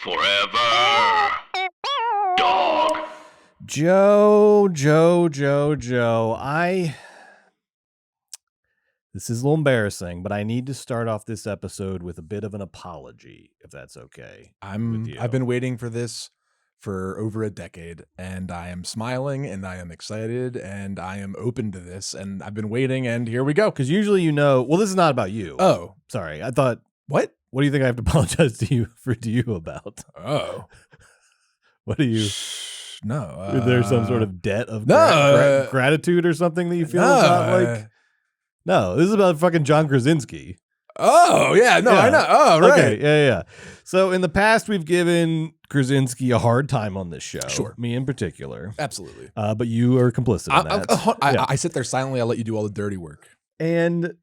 Forever. Dog. Joe. This is a little embarrassing, but I need to start off this episode with a bit of an apology, if that's okay. I've been waiting for this for over a decade, and I am smiling, and I am excited, and I am open to this, and I've been waiting, and here we go. Because usually well, this is not about you. Oh. Sorry. I thought, What? What do you think I have to apologize to you about? Oh. What do you... No. Is there some sort of debt of gratitude or something that you feel about, No, this is about fucking John Krasinski. Oh, yeah. No, yeah. I know. Oh, right. Okay, yeah. So in the past, we've given Krasinski a hard time on this show. Sure. Me in particular. Absolutely. But you are complicit in that. I sit there silently. I'll let you do all the dirty work. And...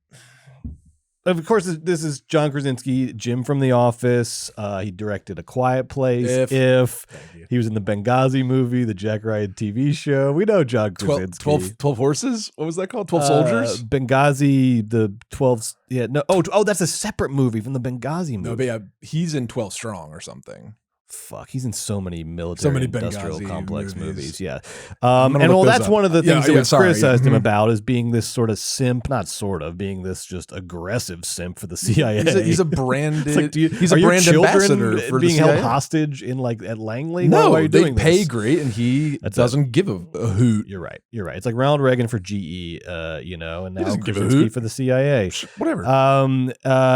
of course, this is John Krasinski, Jim from The Office. He directed A Quiet Place. If he was in the Benghazi movie, the Jack Ryan TV show. We know John Krasinski. 12 horses? What was that called? 12 soldiers? Benghazi, the 12. Yeah, no. Oh, that's a separate movie from the Benghazi movie. No, but yeah, he's in 12 Strong or something. Fuck, he's in so many military industrial Benghazi complex movies. Yeah. That's up. one of the things that we criticized him Mm-hmm. about, is being this sort of simp, not sort of, being this just aggressive simp for the CIA. He's a branded, he's are a brand your ambassador for being the CIA? held hostage in at Langley? No, why are you they doing pay this? great, and he doesn't give a hoot. You're right. It's like Ronald Reagan for GE, and now give a Krasinski hoot for the CIA. Whatever.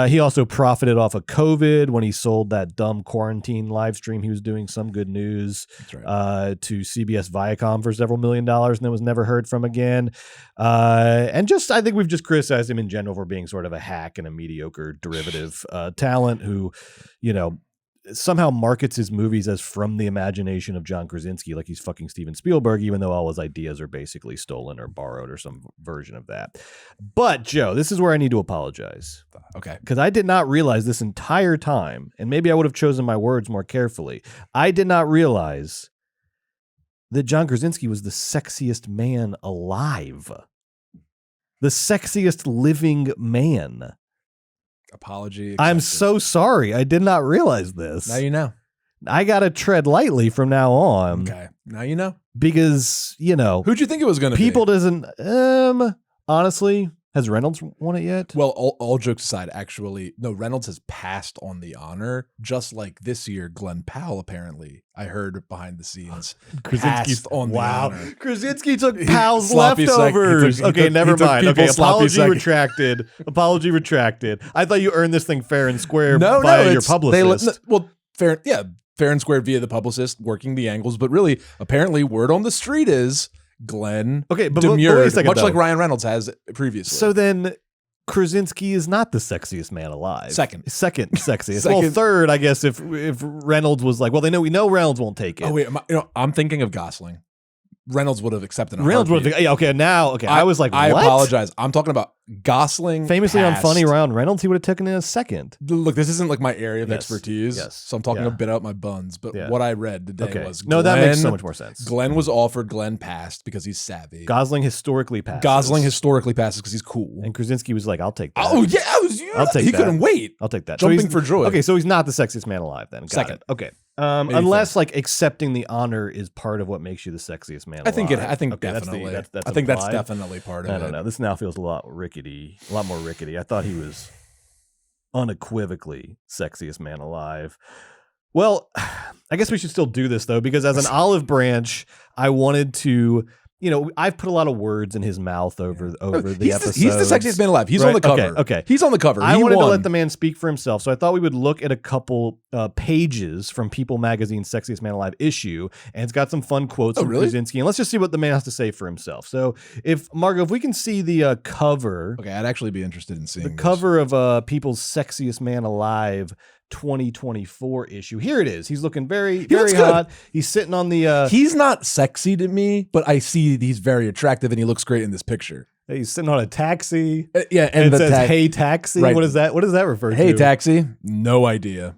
He also profited off of COVID when he sold that dumb quarantine live stream he was doing, Some Good News, to CBS Viacom for several $1 million, and then was never heard from again. I think we've just criticized him in general for being sort of a hack and a mediocre derivative talent who, somehow markets his movies as from the imagination of John Krasinski, like he's fucking Steven Spielberg, even though all his ideas are basically stolen or borrowed or some version of that. But Joe, this is where I need to apologize. Okay. Because I did not realize this entire time, and maybe I would have chosen my words more carefully. I did not realize that John Krasinski was the sexiest man alive. The sexiest living man. Apology accepted. I'm so sorry. I did not realize this. Now you know. I got to tread lightly from now on. Okay. Now you know. Because, who'd you think it was going to be? People doesn't, honestly, has Reynolds won it yet? Well, all jokes aside, actually, no, Reynolds has passed on the honor, just like this year, Glenn Powell, apparently, I heard behind the scenes, passed on the honor. Krasinski took Powell's Sloppy leftovers. Never mind. Okay, apology second. retracted. Apology retracted. I thought you earned this thing fair and square by your publicist. Fair and square via the publicist, working the angles, but really, apparently, word on the street is Glenn demurred, wait a second, much like Ryan Reynolds has previously. So then Krasinski is not the sexiest man alive. Second sexiest. Well, third, I guess, if Reynolds was like, well, we know Reynolds won't take it. Oh wait, I'm thinking of Gosling. Reynolds would have accepted a Reynolds would have. I was like, I what? apologize. I'm talking about Gosling. Famously on Funny Round Reynolds, he would have taken it in a second. Look, this isn't like my area of Yes. expertise, Yes. so I'm talking a bit out my buns. But what I read today was that makes so much more sense. Glenn was offered, Glenn passed because he's savvy. Gosling historically passes. Passes because he's cool. And Krasinski was like, I'll take that. Oh yeah, I'll take he that. couldn't wait. I'll take that. Jumping for joy. Okay, so he's not the sexiest man alive then. Got Second. it. Okay. Unless accepting the honor is part of what makes you the sexiest man alive. I think definitely. I think that's implied. definitely part of it. I don't know. This now feels a lot more rickety. I thought he was unequivocally sexiest man alive. Well, I guess we should still do this though, because as an olive branch, I wanted to. I've put a lot of words in his mouth over the episodes. He's the sexiest man alive. He's on the cover. Okay. He's on the cover. I wanted to let the man speak for himself, so I thought we would look at a couple pages from People Magazine's Sexiest Man Alive issue, and it's got some fun quotes from Krasinski, and let's just see what the man has to say for himself. So, Margo, if we can see the cover. Okay, I'd actually be interested in seeing the cover of People's Sexiest Man Alive 2024 issue. Here it is. He's looking very hot. He's sitting on the he's not sexy to me, but I see he's very attractive and he looks great in this picture. He's sitting on a taxi. And it says "Hey taxi." Right. What is that refer to? Hey taxi. No idea.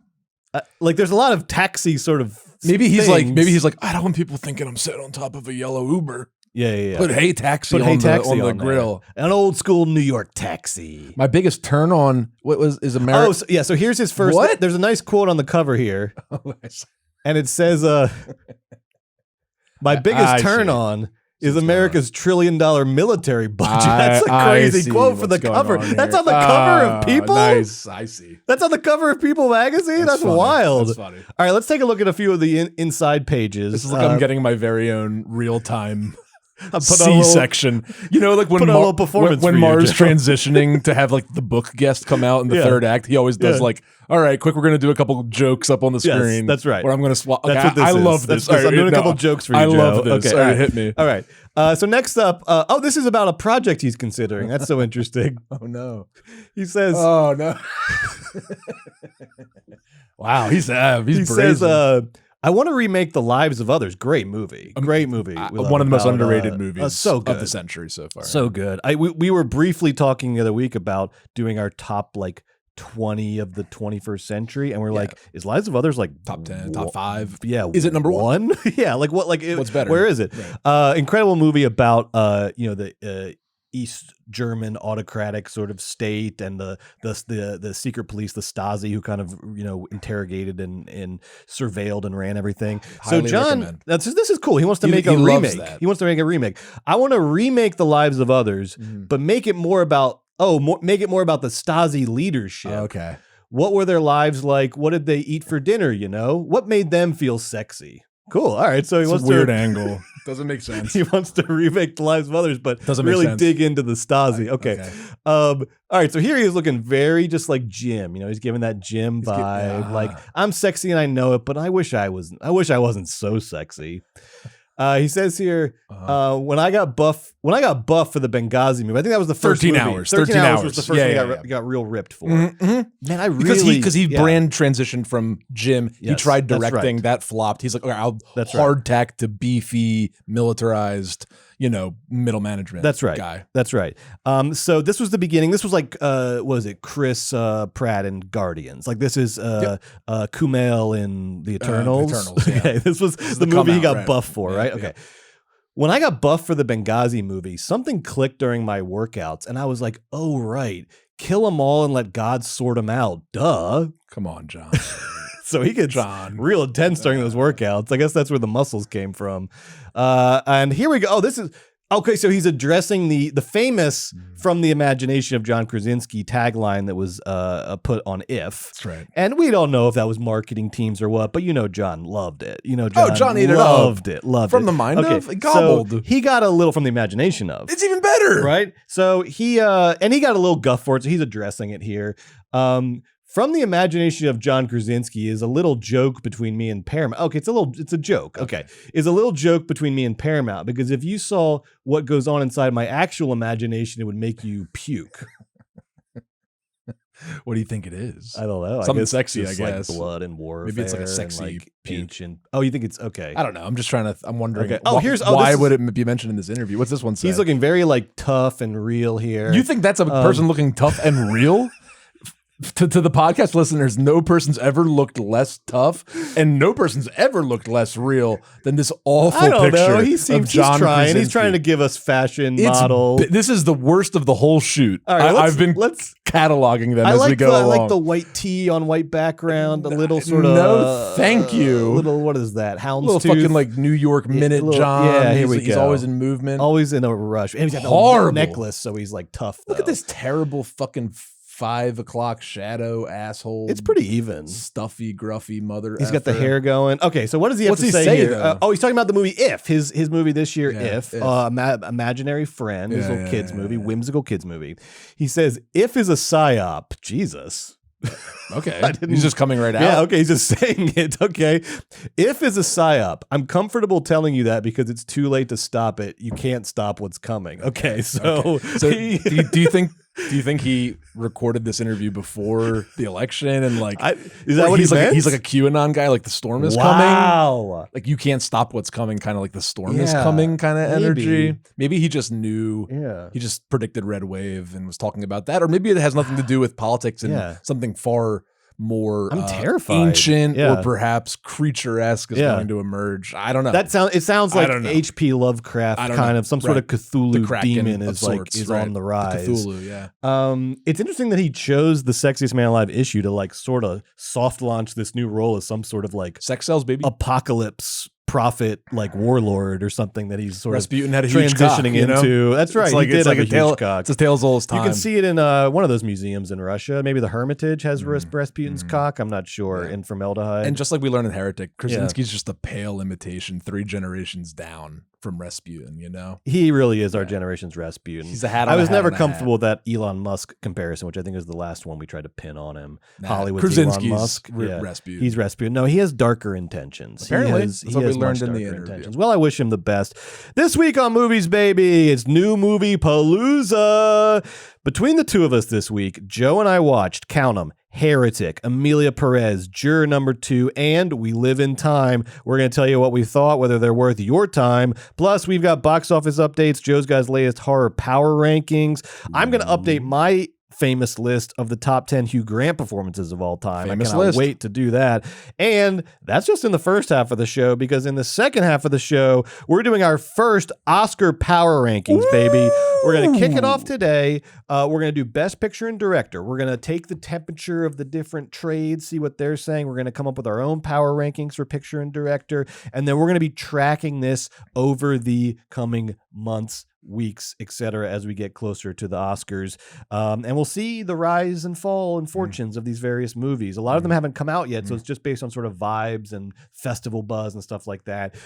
There's a lot of taxi sort of maybe he's like I don't want people thinking I'm sitting on top of a yellow Uber. Yeah. Put Hey Taxi Put on Hey the, Taxi on the on there. grill. An old school New York taxi. My biggest turn on is America. Oh, so here's his first. What? There's a nice quote on the cover here, and it says, "My biggest turn on is America's $1 trillion military budget." That's a crazy quote for the cover. That's on the cover of People. Nice, I see. That's on the cover of People magazine. That's funny. wild. That's funny. All right, let's take a look at a few of the inside pages. This is like I'm getting my very own real time put C-section. You know, like when put a little performance when for you, Mars Joe. transitioning to have like the book guest come out in the third act, he always does like, all right, quick, we're gonna do a couple jokes up on the screen. That's right. Where I'm gonna swap. That's what this I is. love this. I'm doing a couple jokes for you, I Joe. love this. Okay, All right, all right. hit me. All right. So next up, this is about a project he's considering. That's so interesting. Oh no. He says, Oh no. Wow, he's he brazen. says, I want to remake The Lives of Others. Great movie. Great movie. One of the most underrated movies so good. of the century so far. So good. We were briefly talking the other week about doing our top like 20 of the 21st century, and we're like, is Lives of Others like top 10, top 5? Yeah. Is it number one? Yeah. Like what? Like what's better? Where is it? Right. Incredible movie about the East German autocratic sort of state and the secret police, the Stasi, who kind of interrogated and surveiled and ran everything. Highly so John, recommend. this is cool. He wants to make a he loves remake. that. He wants to make a remake. I want to remake The Lives of Others, but make it more about make it more about the Stasi leadership. Okay. What were their lives like? What did they eat for dinner? What made them feel sexy? Cool. All right. So he wants a weird to angle. Doesn't make sense. he wants to remake The Lives of Others, but Doesn't make really sense. dig into the Stasi. Okay. All right. So here he is looking very just like Jim. He's giving that Jim vibe. Like, I'm sexy and I know it, but I wish I wasn't so sexy. He says here, when I got buff for the Benghazi movie, I think that was the first 13 movie. hours. 13 hours was the first Yeah, one he got real ripped for. Mm-hmm. Man, I really because he brand transitioned from Jim. He Yes, tried that's directing, right. that flopped. He's like, okay, I'll That's hardtack to beefy, militarized, middle management. That's right. Guy. That's right. So this was the beginning. This was like, what was it? Chris Pratt in Guardians. Like this is Kumail in The Eternals. Eternals, yeah. Okay, this was the come movie he out, got right. buff for, Yeah, right? yeah. Okay. When I got buff for the Benghazi movie, something clicked during my workouts, and I was like, oh, right. Kill them all and let God sort them out. Duh. Come on, John. So he gets real intense during those workouts. I guess that's where the muscles came from. And here we go. Oh, this is okay. So he's addressing the famous "From the Imagination of John Krasinski" tagline that was put on If. That's right. And we don't know if that was marketing teams or what, but John loved it. John ate it up. loved it. Loved From it. the mind okay, of? It gobbled. So he got a little from the imagination of. It's even better. Right? So he got a little guff for it, so he's addressing it here. From the Imagination of John Krasinski is a little joke between me and Paramount. Okay, it's a joke. Okay. Is a little joke between me and Paramount, because if you saw what goes on inside my actual imagination, it would make you puke. What do you think it is? I don't know. Something I guess sexy, just I guess. like blood and warfare. Maybe it's like a sexy and like puke. ancient. Oh, you think it's okay? I don't know. I'm just trying to. I'm wondering. Okay. Oh, why this would it be mentioned in this interview? What's this one say? He's looking very like tough and real here. You think that's a person looking tough and real? To the podcast listeners, no person's ever looked less tough, and no person's ever looked less real than this awful I don't picture know. He of seems John he's trying. Krasinski. He's trying to give us fashion model. This is the worst of the whole shoot. All right, I've been let's cataloging them I as like we go along. I like the white tee on white background. A little sort of no, thank you. Little what is that? a little Houndstooth. fucking like New York minute, little- John. yeah, here he's we go. always in movement. Always in a rush. And he's got the Horrible. necklace, so he's like tough. Look at this terrible fucking 5 o'clock shadow asshole. It's pretty even. Stuffy, gruffy mother. He's got the hair going. Okay, so what does he have What's to he say say, here? though? He's talking about the movie If, his movie this year, Yeah, If, If. Imaginary Friend, his Yeah, little yeah, kids yeah, movie, yeah. whimsical kids movie. He says, If is a psyop. Jesus. Okay, he's just coming right out. Yeah, okay, he's just saying it. Okay. If is a psyop. I'm comfortable telling you that because it's too late to stop it. You can't stop what's coming. Okay, so So do you think he recorded this interview before the election and like is that what he's meant? like he's like a QAnon guy, like the storm is coming? Wow. Like you can't stop what's coming, kind of like the storm is Yeah, coming kind of energy. maybe. Maybe he just knew. Yeah. He just predicted red wave and was talking about that, or maybe it has nothing to do with politics and Yeah. something far more I'm terrified. ancient Yeah. or perhaps creature-esque is going to emerge. I don't know. It sounds like H.P. Lovecraft kind of some sort of Cthulhu demon is on the rise. The Cthulhu, yeah. It's interesting that he chose the Sexiest Man Alive issue to like sort of soft launch this new role as some sort of like sex sells, baby. Apocalypse prophet, like warlord or something that he's sort Rasputin of had a huge transitioning cock, into. That's right. It's like, he did have a huge cock. It's a tale as old as time. You can see it in one of those museums in Russia. Maybe the Hermitage has Rasputin's cock. I'm not sure. In formaldehyde. And just like we learned in Heretic, Krasinski's just a pale imitation 3 generations down from Rasputin, you know? He really is our generation's Rasputin. He's a hat on I was a hat never on a comfortable with that Elon Musk comparison, which I think is the last one we tried to pin on him. Hollywood's Krasinski's Elon Musk. Rasputin. He's Rasputin. No, he has darker intentions. Apparently. That's what we learned in the interview. Intentions. Well, I wish him the best. This week on Movies, baby, it's New Movie Palooza. Between the two of us this week, Joe and I watched, count 'em, Heretic, Emilia Perez, Juror number 2, and We Live in Time. We're going to tell you what we thought, whether they're worth your time. Plus, we've got box office updates, Joe's got his latest horror power rankings. I'm going to update my famous list of the top 10 Hugh Grant performances of all time. I cannot wait to do that. And that's just in the first half of the show, because in the second half of the show, we're doing our first Oscar power rankings, baby. We're going to kick it off today. We're going to do Best Picture and Director. We're going to take the temperature of the different trades, see what they're saying. We're going to come up with our own power rankings for Picture and Director. And then we're going to be tracking this over the coming months, weeks, etc., as we get closer to the Oscars. And we'll see the rise and fall and fortunes of these various movies. A lot of them haven't come out yet, so it's just based on sort of vibes and festival buzz and stuff like that.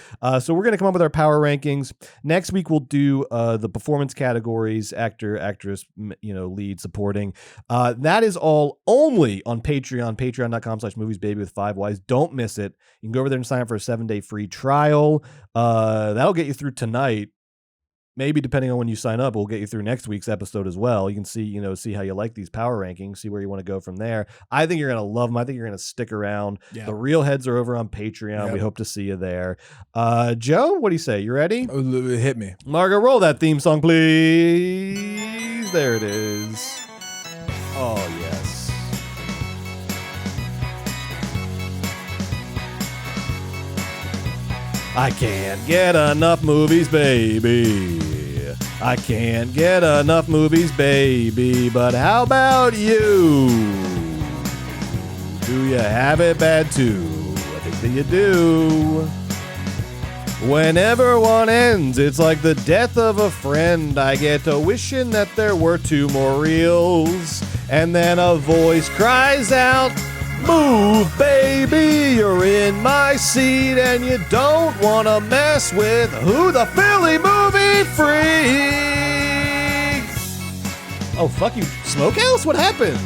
So we're going to come up with our power rankings. Next week, we'll do the performance categories, actor, actress, lead, supporting. That is all only on Patreon, patreon.com/moviesbaby with 5 Ys. Don't miss it. You can go over there and sign up for a 7-day free trial. That'll get you through tonight. Maybe depending on when you sign up, we'll get you through next week's episode as well. You can see how you like these power rankings, see where you want to go from there. I think you're going to love them. I think you're going to stick around. The real heads are over on Patreon. We hope to see you there. Joe, what do you say? You ready? Hit me. Margo, roll that theme song, please. There it is. Oh, yes. I can't get enough movies, baby. I can't get enough movies, baby. But how about you? Do you have it bad too? I think that you do. Whenever one ends, it's like the death of a friend. I get to wishing that there were 2 more reels. And then a voice cries out, "Move, baby, you're in my seat, and you don't want to mess with who the Philly movie freaks." Oh, fuck you, Smokehouse? What happened?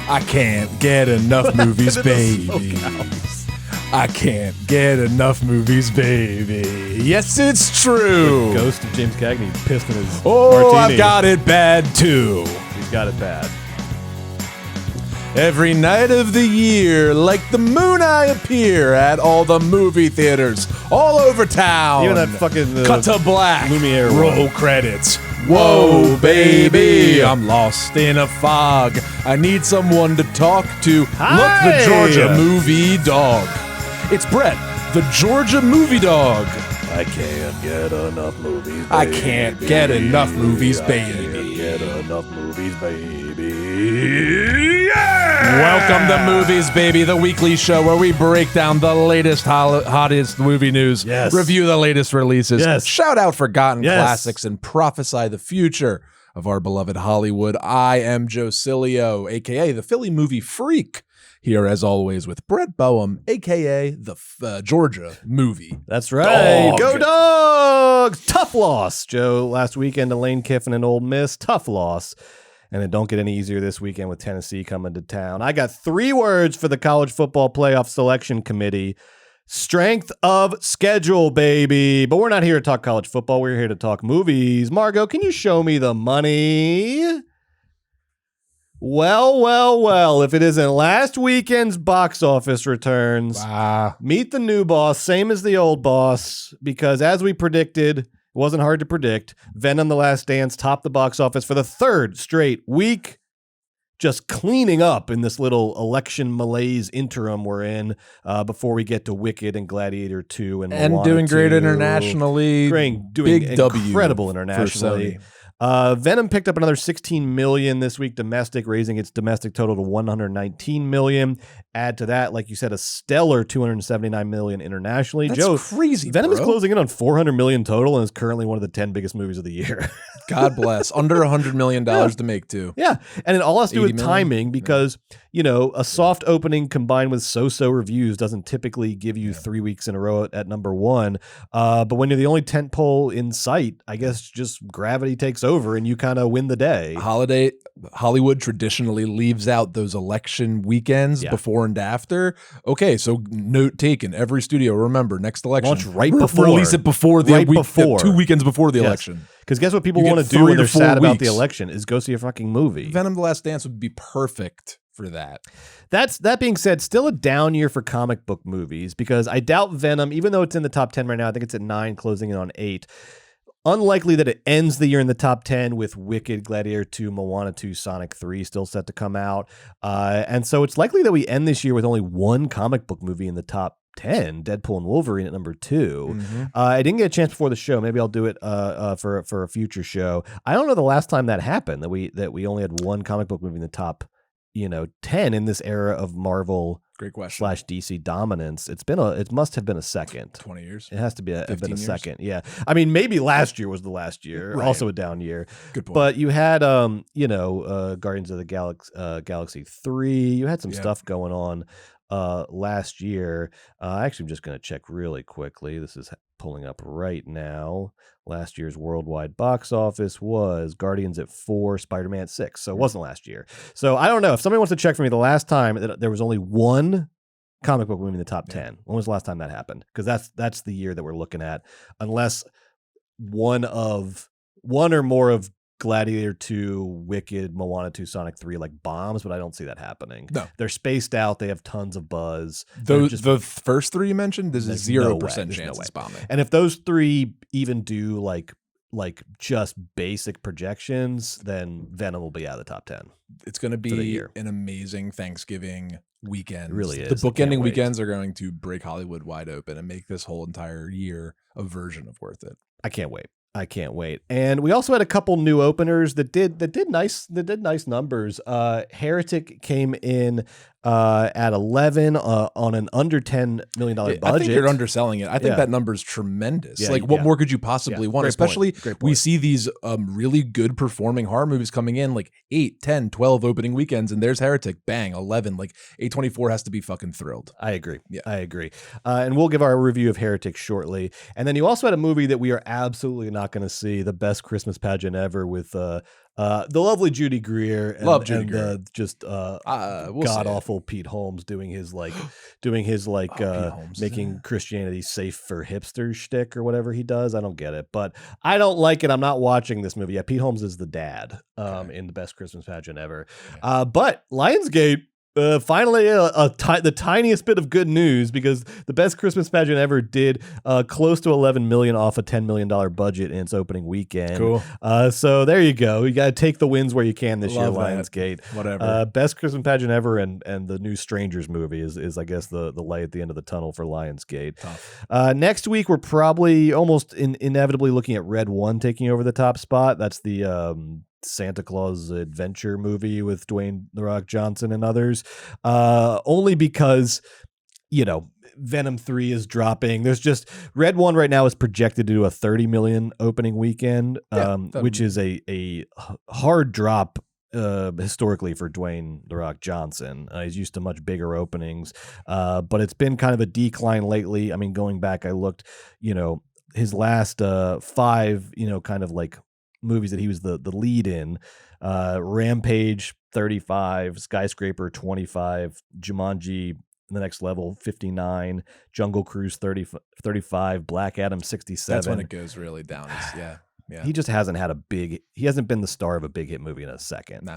I can't get enough movies, baby. I can't get enough movies, baby. Yes, it's true. The ghost of James Cagney pissed in his martini. I've got it bad, too. He's got it bad. Every night of the year, like the moon, I appear at all the movie theaters all over town. Even that fucking cut to black. Lumiere roll credits. Whoa, baby, I'm lost in a fog. I need someone to talk to. Hi. Look, the Georgia movie dog. It's Brett, the Georgia movie dog. I can't get enough movies, baby. I can't get enough movies, baby. I can't get enough movies, baby. Yeah! Welcome to Movies, Baby, the weekly show where we break down the latest, hottest movie news, review the latest releases, shout out forgotten classics, and prophesy the future of our beloved Hollywood. I am Joe Cilio, a.k.a. the Philly Movie Freak, here as always with Brett Boehm, a.k.a. the Georgia Movie. That's right. Dog. Go Dogs! Tough loss, Joe. Last weekend to Lane Kiffin and Ole Miss. Tough loss. And it don't get any easier this weekend with Tennessee coming to town. I got 3 words for the College Football Playoff Selection Committee. Strength of schedule, baby. But we're not here to talk college football. We're here to talk movies. Margo, can you show me the money? Well, if it isn't last weekend's box office returns, meet the new boss, same as the old boss, because as we predicted, it wasn't hard to predict, Venom: The Last Dance topped the box office for the 3rd straight week. just cleaning up in this little election malaise interim we're in before we get to Wicked and Gladiator 2 and Moana doing 2. great internationally. Doing big incredible W internationally. for Sony. Venom picked up another 16 million this week domestic, raising its domestic total to 119 million. Add to that, like you said, a stellar 279 million internationally. That's Joe, crazy. Venom bro. is closing in on 400 million total and is currently one of the 10 biggest movies of the year. God bless. Under $100 million to make too. Yeah, and it all has to do with 80 million? timing because a soft opening combined with so-so reviews doesn't typically give you 3 weeks in a row at number one. But when you're the only tentpole in sight, I guess just gravity takes over and you kind of win the day. Hollywood traditionally leaves out those election weekends before and after. Okay, so note taken. Every studio, remember, next election, launch right before, release it before the right week, before 2 weekends before the election. Because guess what people You want get to do when 3 to they're 4 sad about the weeks. election is go see a fucking movie. Venom: The Last Dance would be perfect for that. That being said, still a down year for comic book movies because I doubt Venom, even though it's in the top 10 right now, I think it's at 9, closing in on 8. Unlikely that it ends the year in the top 10 with Wicked, Gladiator 2, Moana 2, Sonic 3 still set to come out. And so it's likely that we end this year with only one comic book movie in the top 10, Deadpool and Wolverine at number 2. Mm-hmm. I didn't get a chance before the show. Maybe I'll do it for a future show. I don't know the last time that happened, that we only had one comic book movie in the top 10 in this era of Marvel Great question. /DC dominance. It must have been a second. 20 years. It has to be have been a years? second. Yeah. I mean, maybe last year was the last year. Right. Also a down year. Good point. But you had Guardians of the Galaxy 3. You had some stuff going on last year. Actually, I'm just going to check really quickly. This is pulling up right now. Last year's worldwide box office was Guardians at 4, Spider-Man at 6. So it wasn't last year. So I don't know. If somebody wants to check for me, the last time that there was only one comic book movie in the top 10. When was the last time that happened? Because that's the year that we're looking at. Unless one or more of Gladiator 2, Wicked, Moana 2, Sonic 3 like bombs, but I don't see that happening. No. They're spaced out. They have tons of buzz. The first 3 you mentioned, there's a 0% chance no way. it's bombing. And if those 3 even do like just basic projections, then Venom will be out of the top 10. It's going to be an amazing Thanksgiving weekend. It really is. The bookending weekends are going to break Hollywood wide open and make this whole entire year a version of worth it. I can't wait. And we also had a couple new openers that did nice numbers. Heretic came in at 11 on an under $10 million budget. I think you're underselling it. I think that number is tremendous. Yeah, what more could you possibly want? Great Especially point. We see these really good performing horror movies coming in like 8, 10, 12 opening weekends, and there's Heretic, bang, 11. Like A24 has to be fucking thrilled. I agree. Yeah. I agree. And we'll give our review of Heretic shortly. And then you also had a movie that we are absolutely not going to see, the best Christmas pageant ever with the lovely Judy Greer and, Love Judy Greer. We'll god awful Pete Holmes doing his making Christianity safe for hipsters shtick or whatever he does. I don't get it, but I don't like it. I'm not watching this movie. Yeah, Pete Holmes is the dad in the best Christmas pageant ever. But Lionsgate. Finally, the tiniest bit of good news, because the best Christmas pageant ever did close to 11 million off a $10 million budget in its opening weekend. Cool. So there you go. You got to take the wins where you can this year, Lionsgate. Whatever. Best Christmas pageant ever, and the new Strangers movie is I guess the light at the end of the tunnel for Lionsgate. Next week we're probably almost inevitably looking at Red One taking over the top spot. That's the Santa Claus adventure movie with Dwayne "The Rock" Johnson and others, only because Venom 3 is dropping. There's just Red One right now is projected to do a 30 million opening weekend, which is a hard drop historically for Dwayne "The Rock" Johnson. He's used to much bigger openings, but it's been kind of a decline lately. I mean, going back, I looked, his last 5, kind of like movies that he was the lead in, Rampage 35, Skyscraper 25, Jumanji The Next Level 59, Jungle Cruise 35, Black Adam 67. That's when it goes really down. Yeah. He just hasn't had he hasn't been the star of a big hit movie in a second.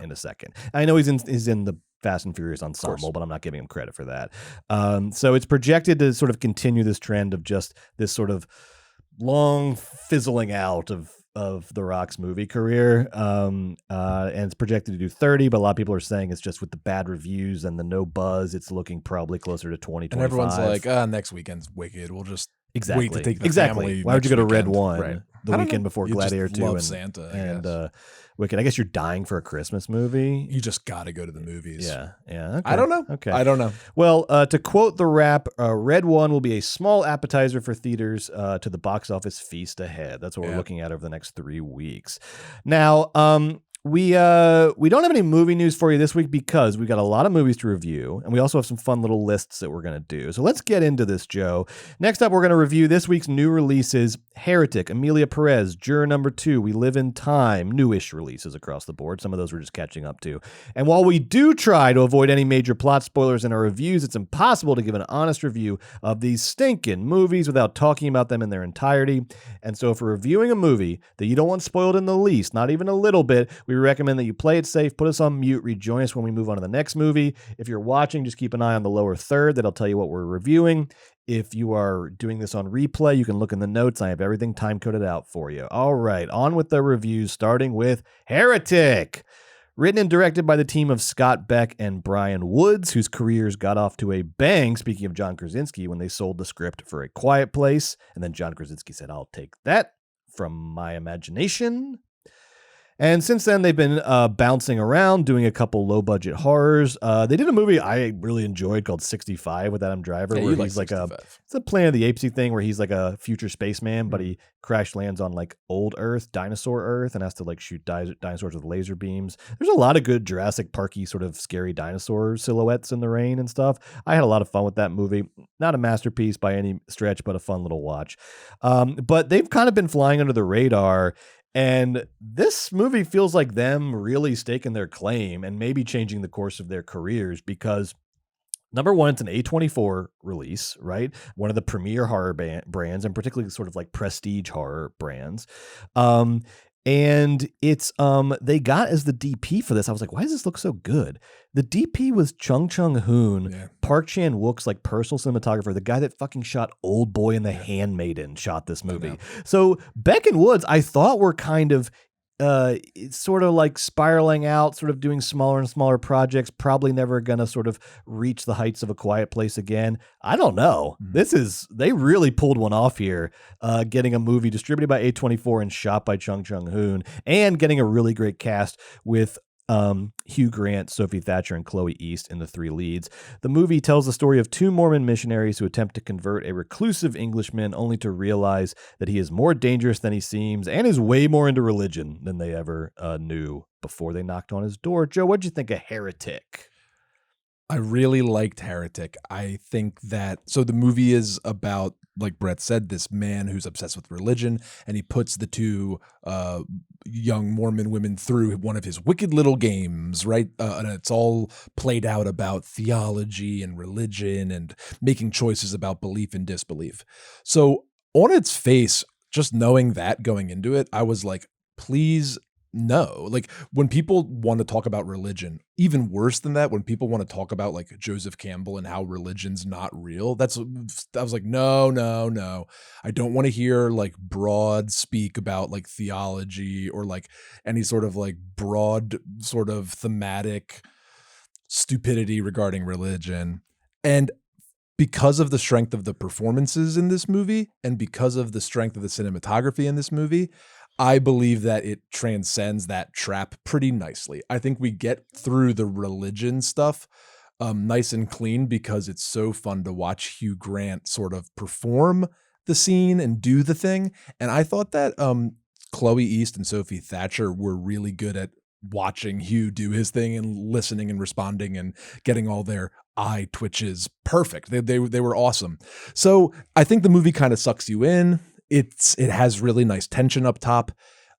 I know he's in the Fast and Furious ensemble, but I'm not giving him credit for that. So it's projected to sort of continue this trend of just this sort of long fizzling out of of The Rock's movie career. And it's projected to do 30, but a lot of people are saying it's just with the bad reviews and the no buzz, it's looking probably closer to 20, and everyone's like, next weekend's Wicked. We'll just wait to take the family. Why would you go to Red weekend. One Right. the weekend before You Gladiator just 2 love and Santa, and Wicked? I guess you're dying for a Christmas movie. You just got to go to the movies. Yeah. Okay. I don't know. Okay. I don't know. Well, to quote the rap, Red One will be a small appetizer for theaters to the box office feast ahead. That's what we're looking at over the next 3 weeks. Now, we don't have any movie news for you this week because we got a lot of movies to review, and we also have some fun little lists that we're going to do. So let's get into this, Joe. Next up, we're going to review this week's new releases: Heretic, Emilia Perez, Juror number 2, We Live in Time, newish releases across the board. Some of those we're just catching up to. And while we do try to avoid any major plot spoilers in our reviews, it's impossible to give an honest review of these stinking movies without talking about them in their entirety. And so if we're reviewing a movie that you don't want spoiled in the least, not even a little bit, we recommend that you play it safe, put us on mute, rejoin us when we move on to the next movie. If you're watching, just keep an eye on the lower third. That'll tell you what we're reviewing. If you are doing this on replay, you can look in the notes. I have everything time-coded out for you. All right, on with the reviews, starting with Heretic. Written and directed by the team of Scott Beck and Brian Woods, whose careers got off to a bang, speaking of John Krasinski, when they sold the script for A Quiet Place. And then John Krasinski said, I'll take that from my imagination. And since then, they've been bouncing around, doing a couple low-budget horrors. They did a movie I really enjoyed called 65 with Adam Driver, where he's like it's a Planet of the Apes thing where he's like a future spaceman, but he crash lands on like old Earth, dinosaur Earth, and has to like shoot dinosaurs with laser beams. There's a lot of good Jurassic Parky sort of scary dinosaur silhouettes in the rain and stuff. I had a lot of fun with that movie. Not a masterpiece by any stretch, but a fun little watch. But they've kind of been flying under the radar. And this movie feels like them really staking their claim and maybe changing the course of their careers because, number one, it's an A24 release, right? One of the premier horror brands, and particularly sort of like prestige horror brands. And it's they got as the DP for this. I was like, why does this look so good? The DP was Chung Hoon, Park Chan-wook's like personal cinematographer, the guy that fucking shot Old Boy and The Handmaiden shot this movie. So Beck and Woods, I thought were kind of sort of like spiraling out, sort of doing smaller and smaller projects, probably never gonna sort of reach the heights of A Quiet Place again. I don't know. They really pulled one off here, getting a movie distributed by A24 and shot by Chung Hoon, and getting a really great cast with Hugh Grant, Sophie Thatcher, and Chloe East in the 3 leads. The movie tells the story of 2 Mormon missionaries who attempt to convert a reclusive Englishman only to realize that he is more dangerous than he seems and is way more into religion than they ever knew before they knocked on his door. Joe, what'd you think of Heretic? I really liked Heretic. I think that, so the movie is about, like Brett said, this man who's obsessed with religion, and he puts the 2 young Mormon women through one of his wicked little games, right? And it's all played out about theology and religion and making choices about belief and disbelief. So on its face, just knowing that going into it, I was like, please no. Like when people want to talk about religion, even worse than that, when people want to talk about like Joseph Campbell and how religion's not real, I was like, no. I don't want to hear like broad speak about like theology or like any sort of like broad sort of thematic stupidity regarding religion. And because of the strength of the performances in this movie and because of the strength of the cinematography in this movie, I believe that it transcends that trap pretty nicely. I think we get through the religion stuff nice and clean because it's so fun to watch Hugh Grant sort of perform the scene and do the thing. And I thought that Chloe East and Sophie Thatcher were really good at watching Hugh do his thing and listening and responding and getting all their eye twitches perfect. They were awesome. So I think the movie kind of sucks you in. It has really nice tension up top.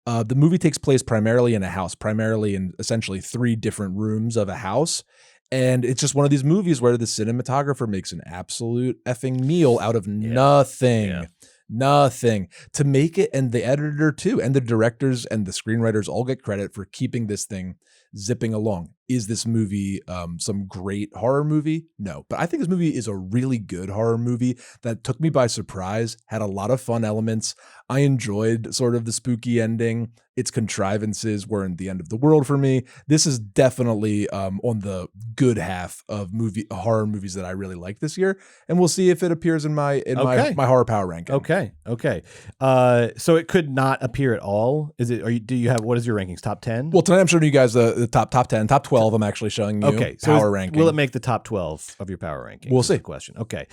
The movie takes place primarily in a house, primarily in essentially 3 different rooms of a house. And it's just one of these movies where the cinematographer makes an absolute effing meal out of nothing. Nothing to make it. And the editor too, and the directors and the screenwriters all get credit for keeping this thing zipping along. is this movie some great horror movie? No, but I think this movie is a really good horror movie that took me by surprise, had a lot of fun elements. I enjoyed sort of the spooky ending. Its contrivances weren't the end of the world for me. This is definitely on the good half of horror movies that I really like this year, and we'll see if it appears in my horror power ranking. Okay. So it could not appear at all. Is it? Do you have what is your rankings? Top 10? Well, tonight I'm showing you guys the top 10, top 12. I'm actually showing you. Okay, so power ranking. Will it make the top 12 of your power ranking? We'll see. Question. Okay.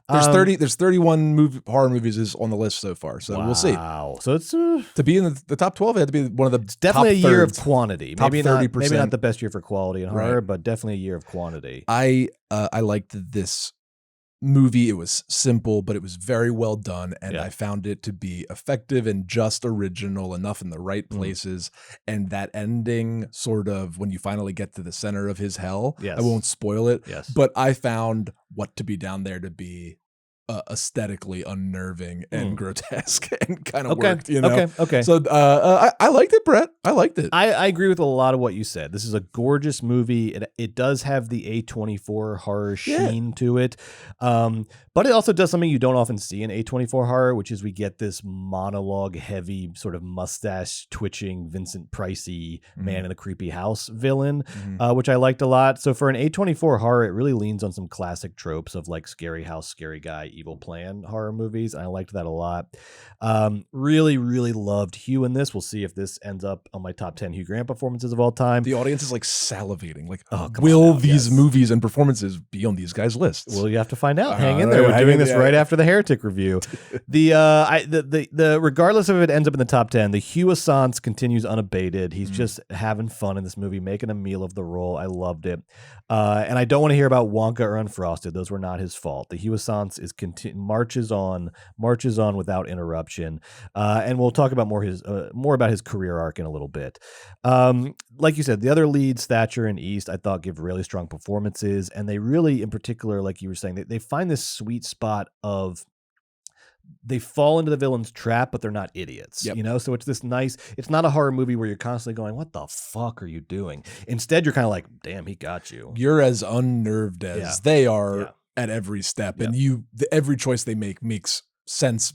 There's 31 horror movies is on the list so far, so we'll see. Wow. So it's to be in the top 12, it had to be one of the definitely top a year thirds. of quantity. Top Maybe 30%. maybe not the best year for quality in horror, Right. but definitely a year of quantity. I liked this movie. It was simple, but it was very well done, and I found it to be effective and just original enough in the right places. And that ending, sort of when you finally get to the center of his hell, I won't spoil it, but I found what to be down there to be aesthetically unnerving and grotesque and kind of worked, you know? Okay. So I liked it, Brett. I liked it. I agree with a lot of what you said. This is a gorgeous movie. It does have the A24 horror sheen to it. But it also does something you don't often see in A24 horror, which is we get this monologue heavy sort of mustache twitching Vincent Pricey man in a creepy house villain, which I liked a lot. So for an A24 horror, it really leans on some classic tropes of like scary house, scary guy, evil plan horror movies. I liked that a lot. Really, really loved Hugh in this. We'll see if this ends up on my top 10 Hugh Grant performances of all time. The audience is like salivating. Like, will these movies and performances be on these guys' lists? Well, you have to find out. Hang in there. We're doing this right after the Heretic review. The regardless of if it ends up in the top 10, the Hugh Assance continues unabated. He's just having fun in this movie, making a meal of the role. I loved it. And I don't want to hear about Wonka or Unfrosted. Those were not his fault. The Hugh Assance is marches on without interruption. And we'll talk about more about his career arc in a little bit. Like you said, the other leads, Thatcher and East, I thought give really strong performances, and they really, in particular, like you were saying, they find this sweet spot of they fall into the villain's trap, but they're not idiots, you know? So it's this nice, it's not a horror movie where you're constantly going, what the fuck are you doing? Instead, you're kind of like, damn, he got you. You're as unnerved as they are at every step. And every choice they make makes sense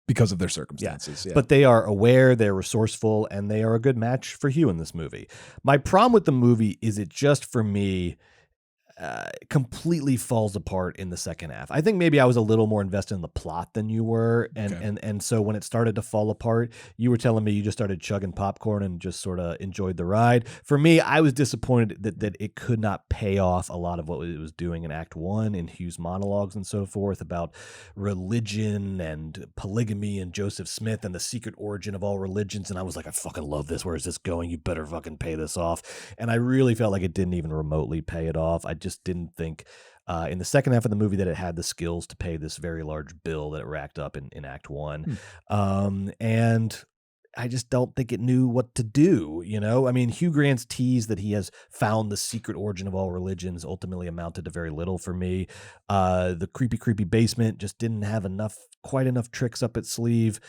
because of their circumstances. But they are aware, they're resourceful, and they are a good match for Hugh in this movie. My problem with the movie is it just, for me, completely falls apart in the second half. I think maybe I was a little more invested in the plot than you were, and so when it started to fall apart, you were telling me you just started chugging popcorn and just sort of enjoyed the ride. For me, I was disappointed that it could not pay off a lot of what it was doing in Act 1 in Hugh's monologues and so forth about religion and polygamy and Joseph Smith and the secret origin of all religions. And I was like, I fucking love this. Where is this going? You better fucking pay this off. And I really felt like it didn't even remotely pay it off. I just didn't think in the second half of the movie that it had the skills to pay this very large bill that it racked up in Act 1. And I just don't think it knew what to do, you know? I mean, Hugh Grant's tease that he has found the secret origin of all religions ultimately amounted to very little for me. The creepy basement just didn't have quite enough tricks up its sleeve.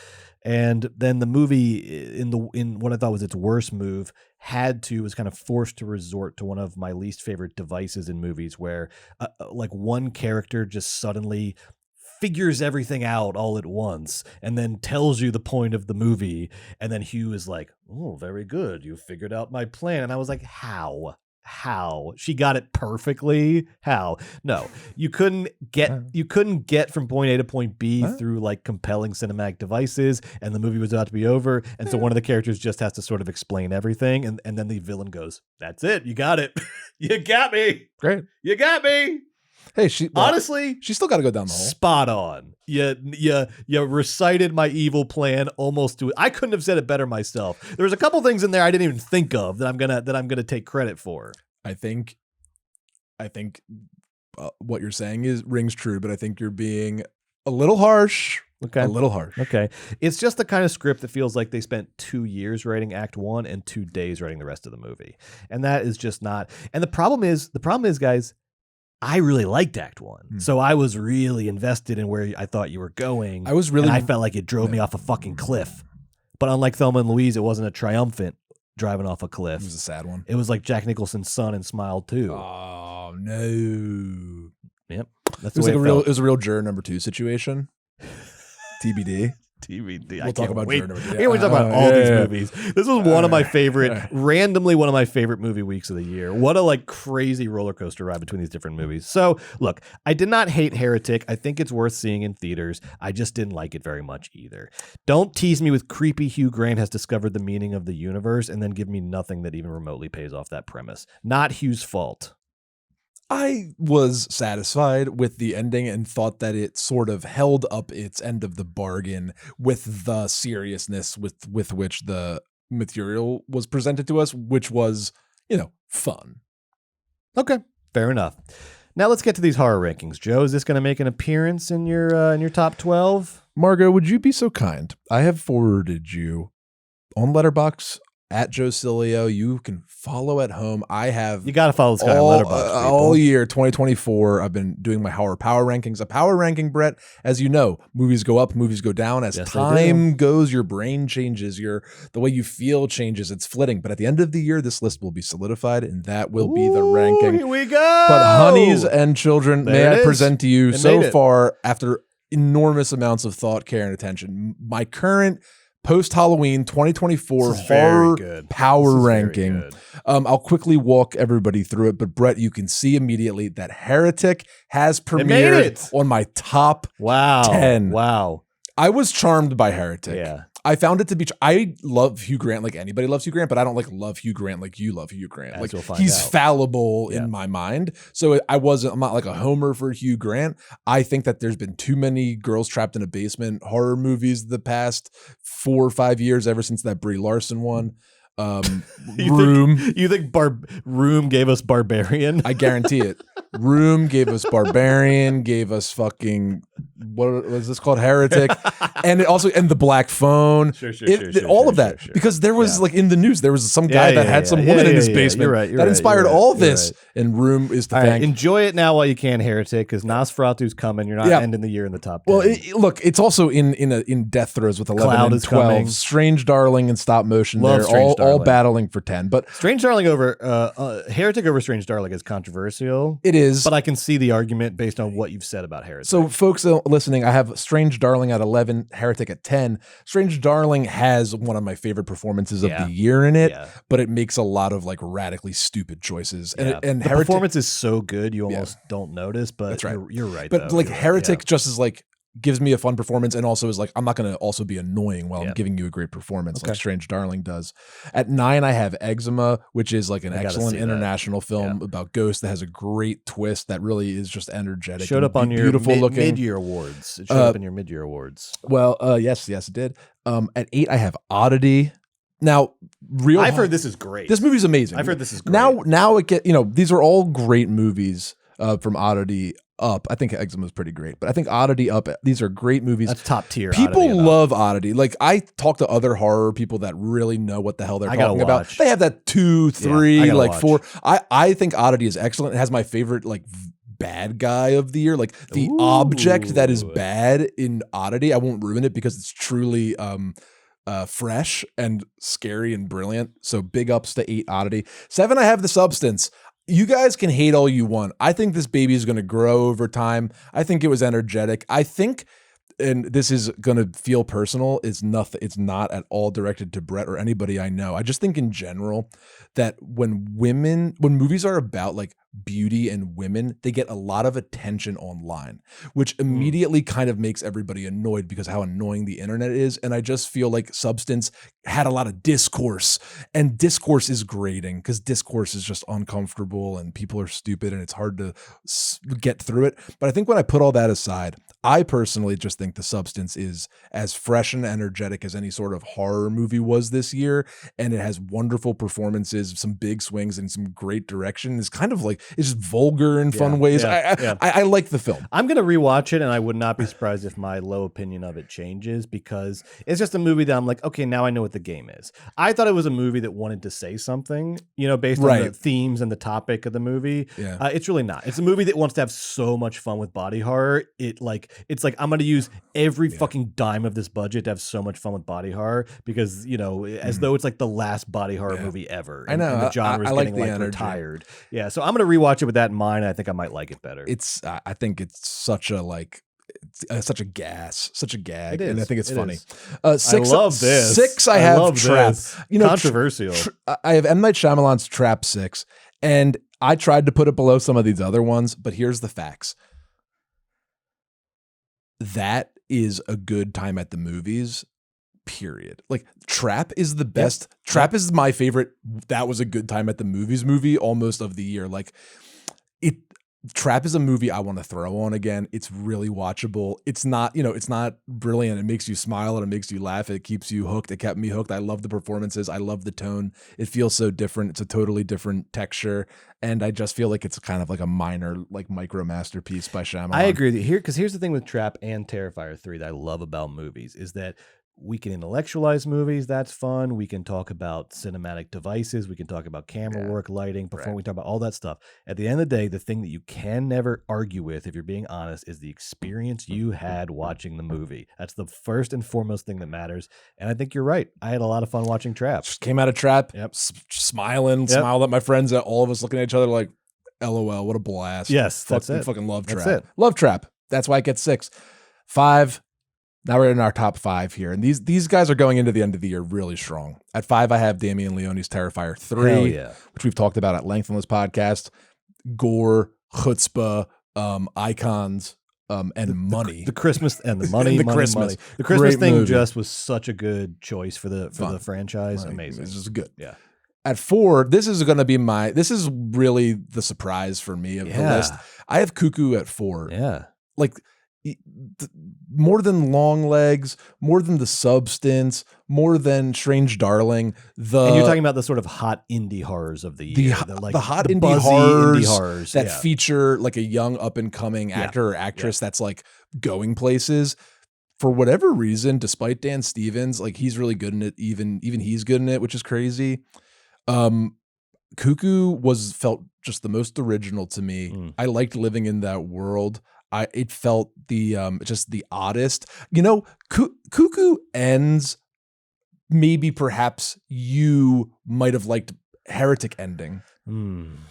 And then the movie, in what I thought was its worst move, was kind of forced to resort to one of my least favorite devices in movies where like one character just suddenly figures everything out all at once and then tells you the point of the movie, and then Hugh is like, oh, very good, you figured out my plan. And I was like, how she got it perfectly? How? No, you couldn't get from point A to point B through like compelling cinematic devices, and the movie was about to be over, and so one of the characters just has to sort of explain everything, and then the villain goes, that's it, you got it. You got me. Great, you got me. Hey, honestly, she's still got to go down the hole. Spot on. You recited my evil plan almost to it. I couldn't have said it better myself. There was a couple things in there I didn't even think of that I'm gonna take credit for. I think what you're saying rings true, but I think you're being a little harsh. Okay. A little harsh. Okay. It's just the kind of script that feels like they spent 2 years writing Act 1 and 2 days writing the rest of the movie, and that is just not. And the problem is, guys, I really liked Act 1. So I was really invested in where I thought you were going. I felt like it drove me off a fucking cliff. But unlike Thelma and Louise, it wasn't a triumphant driving off a cliff. It was a sad one. It was like Jack Nicholson's son in Smile 2. Oh no. Yep. It was a real Juror number 2 situation. TBD. We'll talk about Juror number 2. Here we talk about all these movies. This was one of my favorite, randomly one of my favorite movie weeks of the year. What a crazy roller coaster ride between these different movies. So look, I did not hate Heretic. I think it's worth seeing in theaters. I just didn't like it very much either. Don't tease me with creepy Hugh Grant has discovered the meaning of the universe and then give me nothing that even remotely pays off that premise. Not Hugh's fault. I was satisfied with the ending and thought that it sort of held up its end of the bargain with the seriousness with which the material was presented to us, which was, fun. Okay, fair enough. Now let's get to these horror rankings. Joe, is this going to make an appearance in your top 12? Margot, would you be so kind? I have forwarded you on Letterboxd at Joe Cilio. You can follow at home. You got to follow this guy on Letterboxd. All year 2024, I've been doing my horror power rankings. A power ranking, Brett, as you know, movies go up, movies go down. As time goes, your brain changes, the way you feel changes. It's flitting. But at the end of the year, this list will be solidified, and that will be the ranking. Here we go. But honeys and children, may I present to you so far, after enormous amounts of thought, care, and attention, my current post-Halloween 2024 horror power ranking. I'll quickly walk everybody through it, but Brett, you can see immediately that Heretic has premiered on my top 10. Wow. I was charmed by Heretic. Yeah. I found it to be. I love Hugh Grant like anybody loves Hugh Grant, but I don't love Hugh Grant like you love Hugh Grant. He's fallible in my mind. So I'm not like a homer for Hugh Grant. I think that there's been too many girls trapped in a basement horror movies the past 4 or 5 years, ever since that Brie Larson one. Room. You think Room gave us Barbarian? I guarantee it. Room gave us Barbarian, gave us fucking, what was this called? Heretic. And it also, and The Black Phone. All of that. Because there was in the news, there was some guy that had some woman in his basement that inspired all this. And Room is to thank. Enjoy it now while you can, Heretic, because Nosferatu's coming. You're not ending the year in the top 10. Well, look, it's also in death throes with 11 and 12. Coming. Strange Darling and Stop Motion. They're all battling for 10. But Strange Darling over Heretic over Strange Darling is controversial. It is. But I can see the argument based on what you've said about Heretic. So folks listening, I have Strange Darling at 11, Heretic at 10. Strange Darling has one of my favorite performances of the year in it, but it makes a lot of radically stupid choices. And the Heretic, performance is so good you almost don't notice, but that's right. You're right. But Heretic just is gives me a fun performance, and also is I'm not going to also be annoying while I'm giving you a great performance like Strange Darling does. At 9, I have Eczema, which is an excellent international film about ghosts that has a great twist that really is just energetic. Showed up on your mid-year awards. It showed up in your mid-year awards. Well, yes, it did. At 8, I have Oddity. Now, I've heard this is great. This movie's amazing. I've heard this is great. Now it these are all great movies from Oddity up. I think Eczema is pretty great, but I think Oddity up. These are great movies. That's top tier. People love Oddity. I talk to other horror people that really know what the hell they're talking about. They have that 2, 3, 4. I think Oddity is excellent. It has my favorite bad guy of the year, the object that is bad in Oddity. I won't ruin it because it's truly fresh and scary and brilliant. So big ups to 8 Oddity. 7, I have The Substance. You guys can hate all you want. I think this baby is going to grow over time. I think it was energetic. I think, and this is going to feel personal, it's not at all directed to Brett or anybody I know. I just think in general that when movies are about beauty and women, they get a lot of attention online, which immediately kind of makes everybody annoyed because how annoying the internet is. And I just feel like Substance had a lot of discourse, and discourse is grating because discourse is just uncomfortable and people are stupid and it's hard to get through it. But I think when I put all that aside, I personally just think The Substance is as fresh and energetic as any sort of horror movie was this year. And it has wonderful performances, some big swings, and some great direction. It's kind of it's just vulgar in fun ways. I like the film. I'm going to rewatch it, and I would not be surprised if my low opinion of it changes because it's just a movie that I'm okay, now I know what the game is. I thought it was a movie that wanted to say something, based on the themes and the topic of the movie. It's really not. It's a movie that wants to have so much fun with body horror. It it's like I'm going to use every fucking dime of this budget to have so much fun with body horror because, you know, as though it's like the last body horror movie ever. I know. And the genre is getting like retired. Yeah. So I'm going to rewatch it with that in mind. I think I might like it better. I think it's such a such a gag, and I think it's funny. 6, I love this. 6, I have Trap. You know, controversial. I have M. Night Shyamalan's Trap 6, and I tried to put it below some of these other ones, but here's the facts. That is a good time at the movies, period. Like, Trap is the best. Yep. Trap is my favorite. That was a good time at the movies movie almost of the year. Like, Trap is a movie I want to throw on again. It's really watchable. It's not, you know, it's not brilliant. It makes you smile and it makes you laugh. It keeps you hooked. It kept me hooked. I love the performances. I love the tone. It feels so different. It's a totally different texture. And I just feel like it's kind of like a minor, like micro masterpiece by Shyamalan. I agree with you here, because here's the thing with Trap and Terrifier 3 that I love about movies is that we can intellectualize movies. That's fun. We can talk about cinematic devices. We can talk about camera work, lighting, performance. We talk about all that stuff. At the end of the day, the thing that you can never argue with, if you're being honest, is the experience you had watching the movie. That's the first and foremost thing that matters. And I think you're right. I had a lot of fun watching Trap. Just came out of Trap, smiling, smiled at my friends, at all of us looking at each other like, LOL, what a blast. Yes, that's it. Fucking love Trap. That's it. Love Trap. That's why it gets 6. 5. Now we're in our top 5 here. And these guys are going into the end of the year really strong. At 5, I have Damien Leone's Terrifier 3, which we've talked about at length on this podcast. Gore, chutzpah, icons, and money. The Christmas and the money. The money, Christmas. Money. The Christmas thing movie. just was such a good choice for the franchise. Money. Amazing. This is good. Yeah. At 4, this is going to be this is really the surprise for me of the list. I have Cuckoo at 4. Yeah. Like, more than Long Legs, more than The Substance, more than Strange Darling. And you're talking about the sort of hot indie horrors of the year. The hot indie horrors that feature like a young up and coming actor or actress that's like going places. For whatever reason, despite Dan Stevens, like he's really good in it. Even he's good in it, which is crazy. Cuckoo felt just the most original to me. I liked living in that world. It felt just the oddest. You know, Cuckoo ends. Maybe perhaps you might have liked Heretic ending.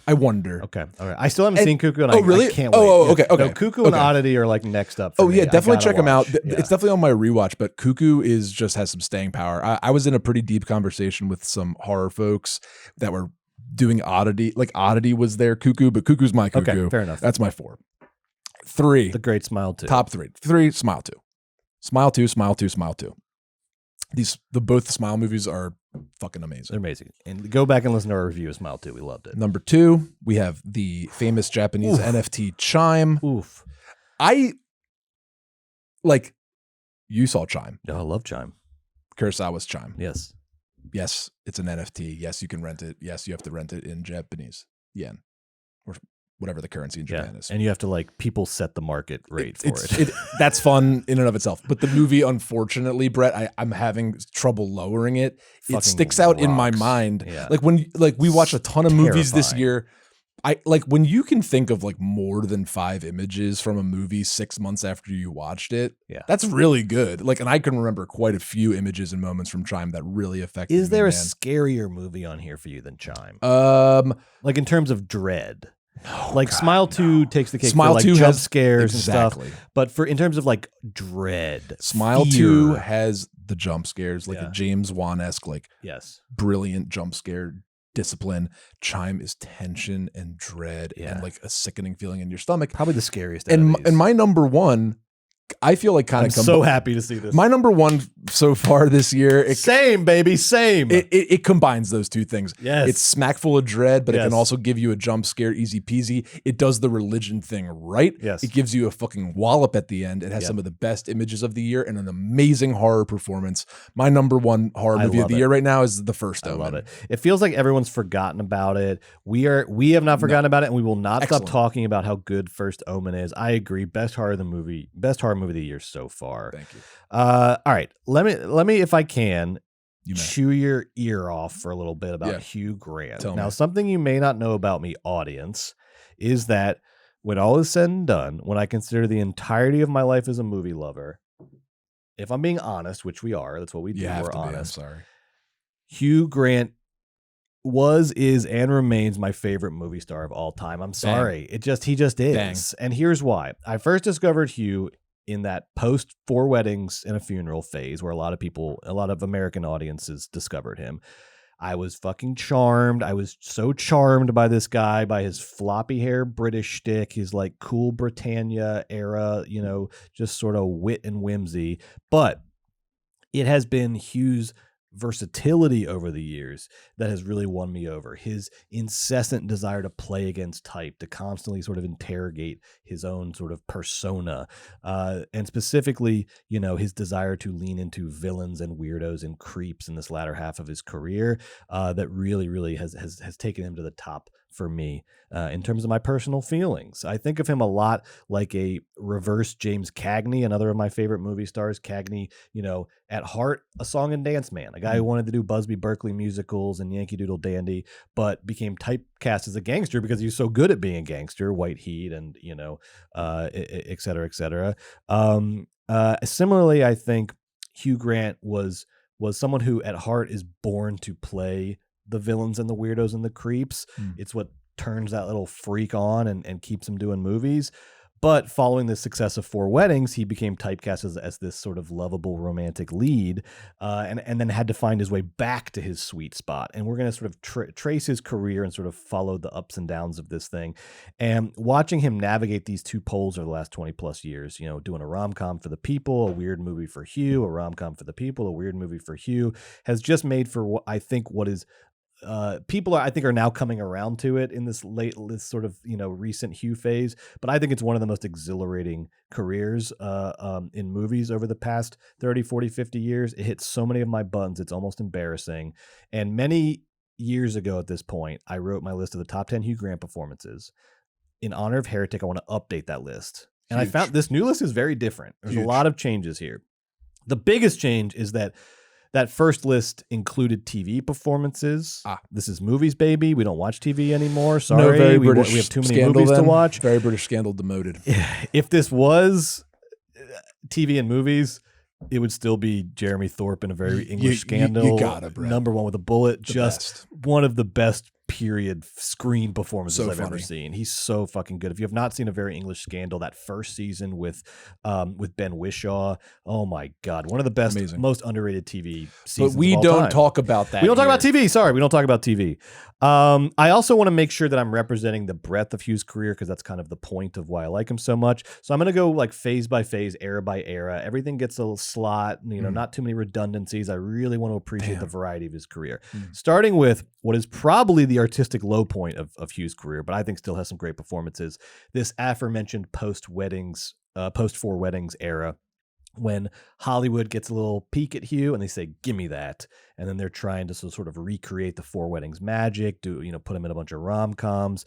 I wonder. Okay. All right. I still haven't seen Cuckoo. And really? I can't wait. Okay. No, Cuckoo and Oddity are like next up. For me. Definitely check them out. It's definitely on my rewatch, but Cuckoo just has some staying power. I was in a pretty deep conversation with some horror folks that were doing Oddity. Like Oddity was their Cuckoo, but Cuckoo's my Cuckoo. Okay, fair enough. That's my 4. 3. The Great Smile 2. Top 3. 3, Smile 2. Smile 2, Smile 2, Smile 2. Both Smile movies are fucking amazing. They're amazing. And go back and listen to our review of Smile 2. We loved it. Number 2, we have the famous Japanese NFT Chime. Oof. You saw Chime. No, I love Chime. Kurosawa's Chime. Yes. Yes, it's an NFT. Yes, you can rent it. Yes, you have to rent it in Japanese yen or whatever the currency in Japan is. And you have to people set the market rate for it. That's fun in and of itself. But the movie, unfortunately, Brett, I'm having trouble lowering it. It sticks out in my mind. Yeah. We watch a ton of movies this year. When you can think of more than 5 images from a movie 6 months after you watched it. Yeah. That's really good. And I can remember quite a few images and moments from Chime that really affected me. Is there a scarier movie on here for you than Chime? In terms of dread. Smile 2 takes the cake Smile for 2 jump has scares and stuff. But in terms of dread, Smile fear, 2 has the jump scares, a James Wan-esque, brilliant jump scare discipline. Chime is tension and dread and a sickening feeling in your stomach. Probably the scariest. And my number 1, I feel I'm so happy to see this. My number 1 so far this year. Same, baby, same. It combines those two things. Yes. It's smack full of dread, but it can also give you a jump scare, easy peasy. It does the religion thing right. Yes. It gives you a fucking wallop at the end. It has some of the best images of the year and an amazing horror performance. My number 1 horror movie of the year right now is The First Omen. I love it. It feels like everyone's forgotten about it. We have not forgotten about it, and we will not stop talking about how good First Omen is. I agree. Best horror movie of the year so far. Thank you. All right. Let me, if I can, chew your ear off for a little bit about Hugh Grant. Now, something you may not know about me, audience, is that when all is said and done, when I consider the entirety of my life as a movie lover, if I'm being honest, which we are, that's what we do. We're honest. I'm sorry. Hugh Grant is, and remains my favorite movie star of all time. I'm sorry. He just is. Dang. And here's why. I first discovered Hugh in that post 4 weddings and a funeral phase where a lot of American audiences discovered him. I was fucking charmed. I was so charmed by this guy, by his floppy hair British shtick, his like cool Britannia era, just sort of wit and whimsy. But it has been Hugh's versatility over the years that has really won me over. His incessant desire to play against type, to constantly sort of interrogate his own sort of persona, and specifically, his desire to lean into villains and weirdos and creeps in this latter half of his career, that really, really has taken him to the top for me in terms of my personal feelings. I think of him a lot like a reverse James Cagney, another of my favorite movie stars. Cagney, at heart, a song and dance man, a guy who wanted to do Busby Berkeley musicals and Yankee Doodle Dandy, but became typecast as a gangster because he was so good at being a gangster, White Heat, and et cetera, et cetera. Similarly, I think Hugh Grant was someone who at heart is born to play the villains and the weirdos and the creeps. It's what turns that little freak on and keeps him doing movies. But following the success of 4 Weddings, he became typecast as this sort of lovable romantic lead, and then had to find his way back to his sweet spot. And we're going to sort of trace his career and sort of follow the ups and downs of this thing. And watching him navigate these two poles over the last 20 plus years, doing a rom-com for the people, a weird movie for Hugh, a rom-com for the people, a weird movie for Hugh, has just made for what I think is people I think are now coming around to it in this sort of recent Hugh phase, but I think it's one of the most exhilarating careers in movies over the past 30, 40, 50 years. It hits so many of my buttons, it's almost embarrassing. And many years ago at this point, I wrote my list of the top 10 Hugh Grant performances. In honor of Heretic, I want to update that list. And I found this new list is very different. There's a lot of changes here. The biggest change is that first list included TV performances. This is movies, baby. We don't watch TV anymore. Sorry. No, very British we have too many Scandal movies to watch. Very British Scandal demoted. If this was TV and movies, it would still be Jeremy Thorpe in a very English Scandal. You got it, bro. Number 1 with a bullet. Best. One of the best period screen performances I've funny. ever seen. He's so fucking good. If you have not seen A Very English Scandal, that first season with Ben Whishaw, oh my God, one of the best, most underrated TV seasons. But we don't talk about that. We don't talk about TV. Sorry, we don't talk about TV. I also want to make sure that I'm representing the breadth of Hugh's career because that's kind of the point of why I like him so much. So I'm going to go like phase by phase, era by era. Everything gets a slot, not too many redundancies. I really want to appreciate the variety of his career. Starting with what is probably the artistic low point of Hugh's career, but I think still has some great performances. This aforementioned post 4 Weddings era, when Hollywood gets a little peek at Hugh and they say, "Give me that," and then they're trying to sort of recreate the 4 Weddings magic, put him in a bunch of rom-coms.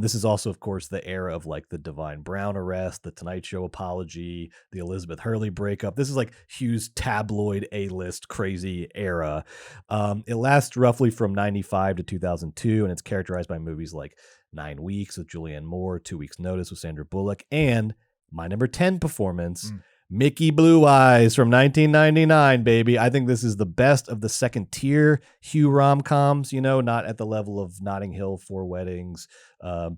This is also, of course, the era of like the Divine Brown arrest, the Tonight Show apology, the Elizabeth Hurley breakup. This is like Hugh's tabloid A-list crazy era. It lasts roughly from 95 to 2002, and it's characterized by movies like 9 Weeks with Julianne Moore, 2 Weeks Notice with Sandra Bullock, and my number 10 performance, Mickey Blue Eyes from 1999, baby. I think this is the best of the second tier Hugh rom-coms, not at the level of Notting Hill, 4 Weddings,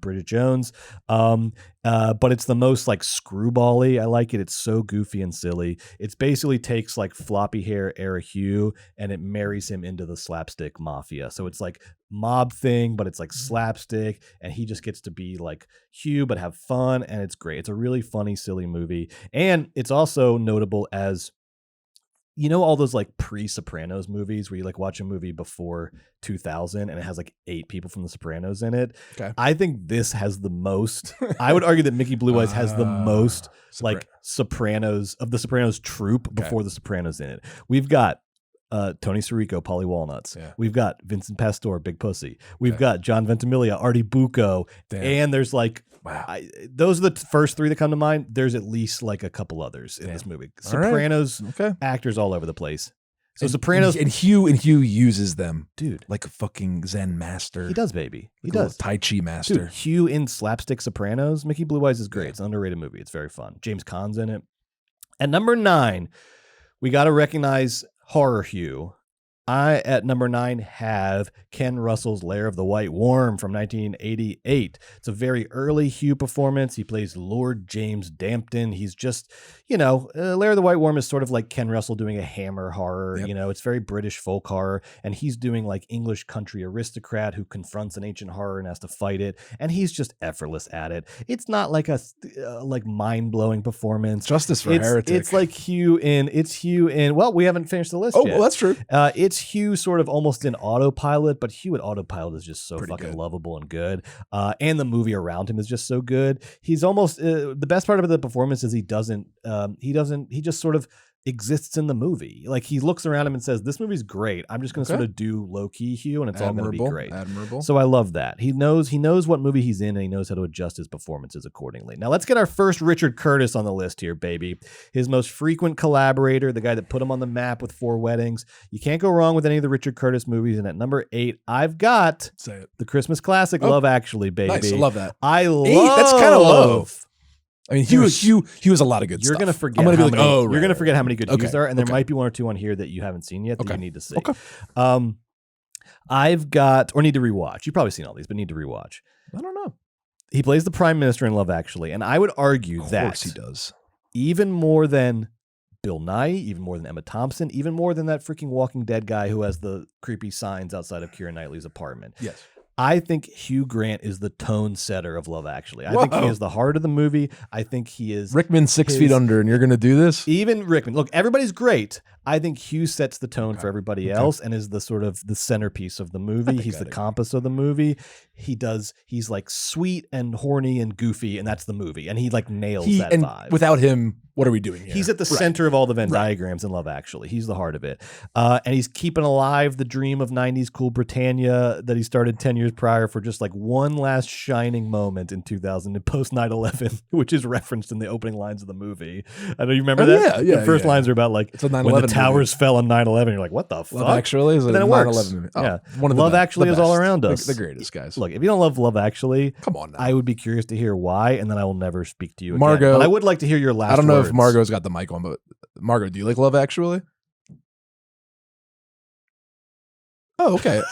Bridget Jones. But it's the most like screwball-y. I like it. It's so goofy and silly. It's basically takes like floppy hair era Hugh and it marries him into the slapstick mafia. So it's like mob thing, but it's like slapstick, and he just gets to be like Hugh but have fun, and it's great. It's a really funny, silly movie, and it's also notable as all those like pre-Sopranos movies where you like watch a movie before 2000 and it has like 8 people from The Sopranos in it. Okay. I think this has the most. I would argue that Mickey Blue Eyes has the most like Sopranos of the Sopranos troupe before The Sopranos in it. We've got Tony Sirico, Polly Walnuts. Yeah. We've got Vincent Pastore, Big Pussy. We've got John Ventimiglia, Artie Bucco. And there's like, those are the first 3 that come to mind. There's at least like a couple others in this movie. Sopranos actors all over the place. So Sopranos and Hugh uses them, dude, like a fucking Zen master. He does, baby. He like does. Tai Chi master. Dude, Hugh in Slapstick Sopranos. Mickey Blue Eyes is great. Yeah. It's an underrated movie. It's very fun. James Caan's in it. At number 9, we got to recognize horror Hugh. I, at number 9, have Ken Russell's Lair of the White Worm from 1988. It's a very early Hugh performance. He plays Lord James Dampton. He's just, Lair of the White Worm is sort of like Ken Russell doing a Hammer horror. Yep. It's very British folk horror. And he's doing like English country aristocrat who confronts an ancient horror and has to fight it. And he's just effortless at it. It's not like a mind-blowing performance. Justice for Heretic. It's like Hugh in, well, we haven't finished the list yet. Well, that's true. It's Hugh sort of almost in autopilot, but Hugh at autopilot is just so pretty fucking good. Lovable and good. And the movie around him is just so good. He's almost the best part of the performance is he just sort of exists in the movie. Like he looks around him and says, "This movie's great. I'm just going to sort of do low key Hugh, and it's all going to be great." Admirable. So I love that. He knows what movie he's in, and he knows how to adjust his performances accordingly. Now let's get our first Richard Curtis on the list here, baby. His most frequent collaborator, the guy that put him on the map with 4 Weddings. You can't go wrong with any of the Richard Curtis movies. And at number 8, I've got the Christmas classic, Love Actually, baby. Nice. I love that. I love 8. That's kind of low. I mean, Hugh has a lot of good stuff. You're going to forget. I'm gonna how be like, many, oh, you're going to forget how many good Hughes there are, and there Okay. might be 1 or 2 on here that you haven't seen yet that you need to see. Okay. I've got, or need to rewatch. You've probably seen all these, but need to rewatch. I don't know. He plays the Prime Minister in Love Actually, and I would argue Of that course he does. even more than Bill Nye, even more than Emma Thompson, even more than that freaking Walking Dead guy who has the creepy signs outside of Keira Knightley's apartment. Yes. I think Hugh Grant is the tone setter of Love Actually. I think he is the heart of the movie. I think he is Rickman 6 feet under, and you're going to do this? Even Rickman. Look, everybody's great. I think Hugh sets the tone for everybody else and is the sort of the centerpiece of the movie. He's the compass of the movie. He's like sweet and horny and goofy, and that's the movie. And he like nails that vibe. Without him, what are we doing here? He's at the center of all the Venn diagrams in Love Actually. He's the heart of it. And he's keeping alive the dream of 90s cool Britannia that he started 10 years prior for just like one last shining moment in 2000 and post 9/11, which is referenced in the opening lines of the movie. I know you remember that? Yeah. The first lines are about like it's a 9/11 when the towers movie. fell on 9/11. You're like, what the fuck? Love Actually is a 9/11 movie. Oh, yeah. One of the Love best. Actually The is all best. around us. The greatest, guys. Look, if you don't love Love Actually, come on now. I would be curious to hear why, and then I will never speak to you Margot, again. But I would like to hear your last I don't know words. if Margot's got the mic on, but Margot, do you like Love Actually? Oh, okay.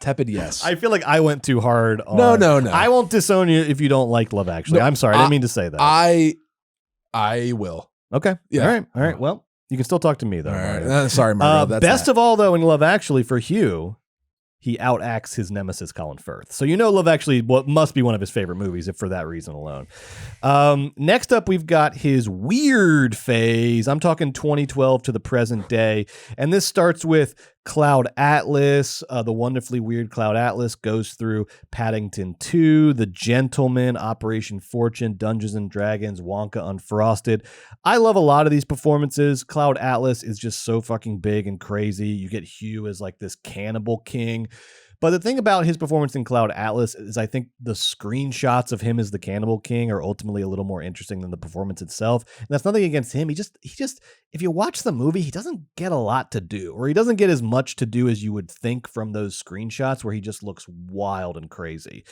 Tepid yes. I feel like I went too hard on... No. I won't disown you if you don't like Love Actually. No, I'm sorry. I didn't mean to say that. I will. Okay. Yeah. All right. Well, you can still talk to me, though. All right. Sorry, Margot. Best of all, though, in Love Actually, for Hugh, he outacts his nemesis, Colin Firth. So you know Love Actually must be one of his favorite movies, if for that reason alone. Next up, we've got his weird phase. I'm talking 2012 to the present day. And this starts with Cloud Atlas. The wonderfully weird Cloud Atlas goes through Paddington 2, The Gentleman, Operation Fortune, Dungeons and Dragons, Wonka Unfrosted. I love a lot of these performances. Cloud Atlas is just so fucking big and crazy. You get Hugh as like this cannibal king. But the thing about his performance in Cloud Atlas is I think the screenshots of him as the Cannibal King are ultimately a little more interesting than the performance itself. And that's nothing against him. He just, if you watch the movie, he doesn't get a lot to do, or he doesn't get as much to do as you would think from those screenshots where he just looks wild and crazy.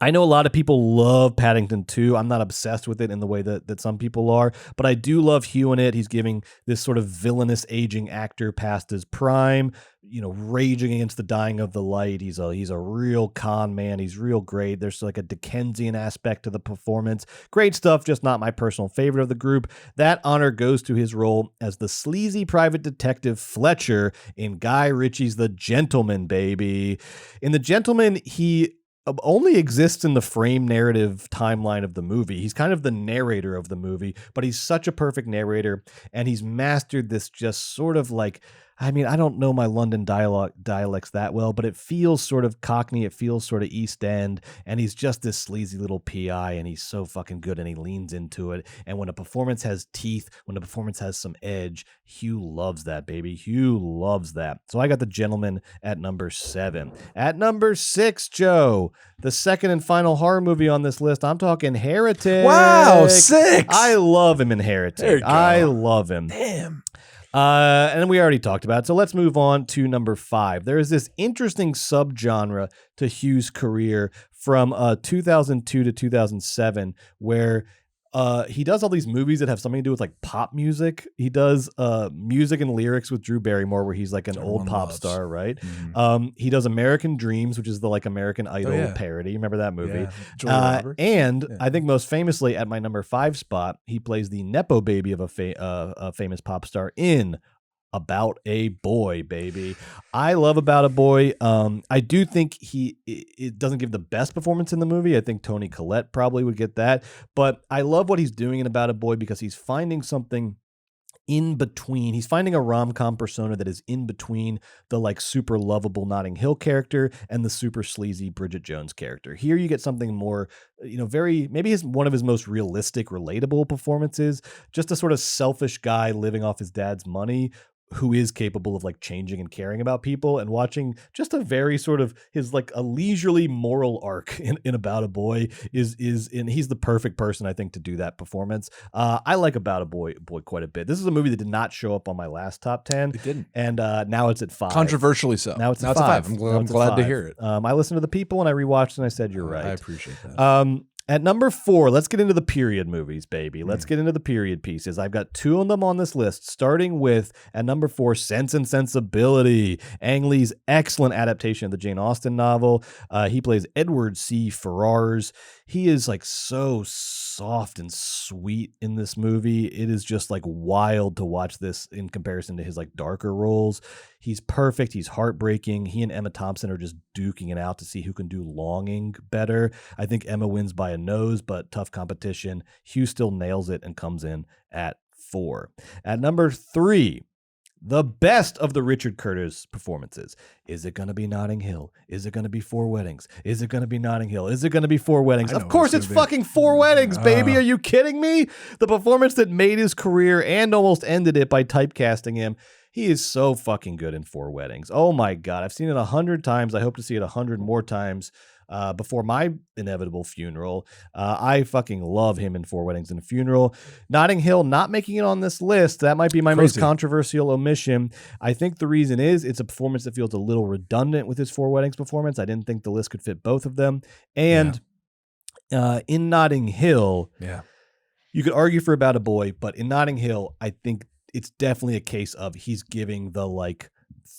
I know a lot of people love Paddington 2. I'm not obsessed with it in the way that some people are, but I do love Hugh in it. He's giving this sort of villainous aging actor past his prime, raging against the dying of the light. He's a real con man. He's real great. There's like a Dickensian aspect to the performance. Great stuff, just not my personal favorite of the group. That honor goes to his role as the sleazy private detective Fletcher in Guy Ritchie's The Gentleman, baby. In The Gentleman, he only exists in the frame narrative timeline of the movie. He's kind of the narrator of the movie, but he's such a perfect narrator, and he's mastered this just sort of like, I mean, I don't know my London dialects that well, but it feels sort of Cockney. It feels sort of East End, and he's just this sleazy little PI, and he's so fucking good, and he leans into it. And when a performance has teeth, when a performance has some edge, Hugh loves that, baby. Hugh loves that. So I got The Gentleman at number 7. At number 6, Joe, the second and final horror movie on this list. I'm talking Heretic. Wow, 6. I love him in Heretic. I love him. Damn. And we already talked about it. So let's move on to number 5. There is this interesting subgenre to Hugh's career from 2002 to 2007 where he does all these movies that have something to do with like pop music. He does music and lyrics with Drew Barrymore, where he's like an old pop star, right? Mm-hmm. He does American Dreams, which is the like American Idol parody. Remember that movie? Yeah. And I think most famously at my number 5 spot, he plays the nepo baby of a famous pop star in About a Boy, baby. I love About a Boy. I do think it doesn't give the best performance in the movie. I think Toni Collette probably would get that. But I love what he's doing in About a Boy because he's finding something in between. He's finding a rom-com persona that is in between the like super lovable Notting Hill character and the super sleazy Bridget Jones character. Here you get something more, very, maybe one of his most realistic, relatable performances. Just a sort of selfish guy living off his dad's money who is capable of like changing and caring about people, and watching just a very sort of his like a leisurely moral arc in About a Boy is and he's the perfect person I think to do that performance. I like About a Boy quite a bit. This is a movie that did not show up on my last top 10. It didn't. And now it's at 5. Controversially so. Now it's at 5. I'm glad to hear it. I listened to the people and I rewatched and I said, you're right. I appreciate that. At number 4, let's get into the period movies, baby. Let's get into the period pieces. I've got 2 of them on this list, starting with, at number 4, Sense and Sensibility, Ang Lee's excellent adaptation of the Jane Austen novel. He plays Edward C. Ferrars. He is like so soft and sweet in this movie. It is just like wild to watch this in comparison to his like darker roles. He's perfect. He's heartbreaking. He and Emma Thompson are just duking it out to see who can do Longing better. I think Emma wins by a nose, but tough competition. Hugh still nails it and comes in at 4. At number 3, the best of the Richard Curtis performances. Is it going to be Notting Hill? Is it going to be 4 Weddings? Is it going to be Notting Hill? Is it going to be 4 Weddings? Of course it's fucking 4 Weddings, baby. Are you kidding me? The performance that made his career and almost ended it by typecasting him. He is so fucking good in 4 Weddings. Oh my God. I've seen it 100 times. I hope to see it 100 more times before my inevitable funeral. I fucking love him in 4 Weddings and a Funeral. Notting Hill not making it on this list. That might be my most controversial omission. I think the reason is it's a performance that feels a little redundant with his 4 Weddings performance. I didn't think the list could fit both of them. And in Notting Hill, you could argue for About a Boy, but in Notting Hill, I think it's definitely a case of he's giving the like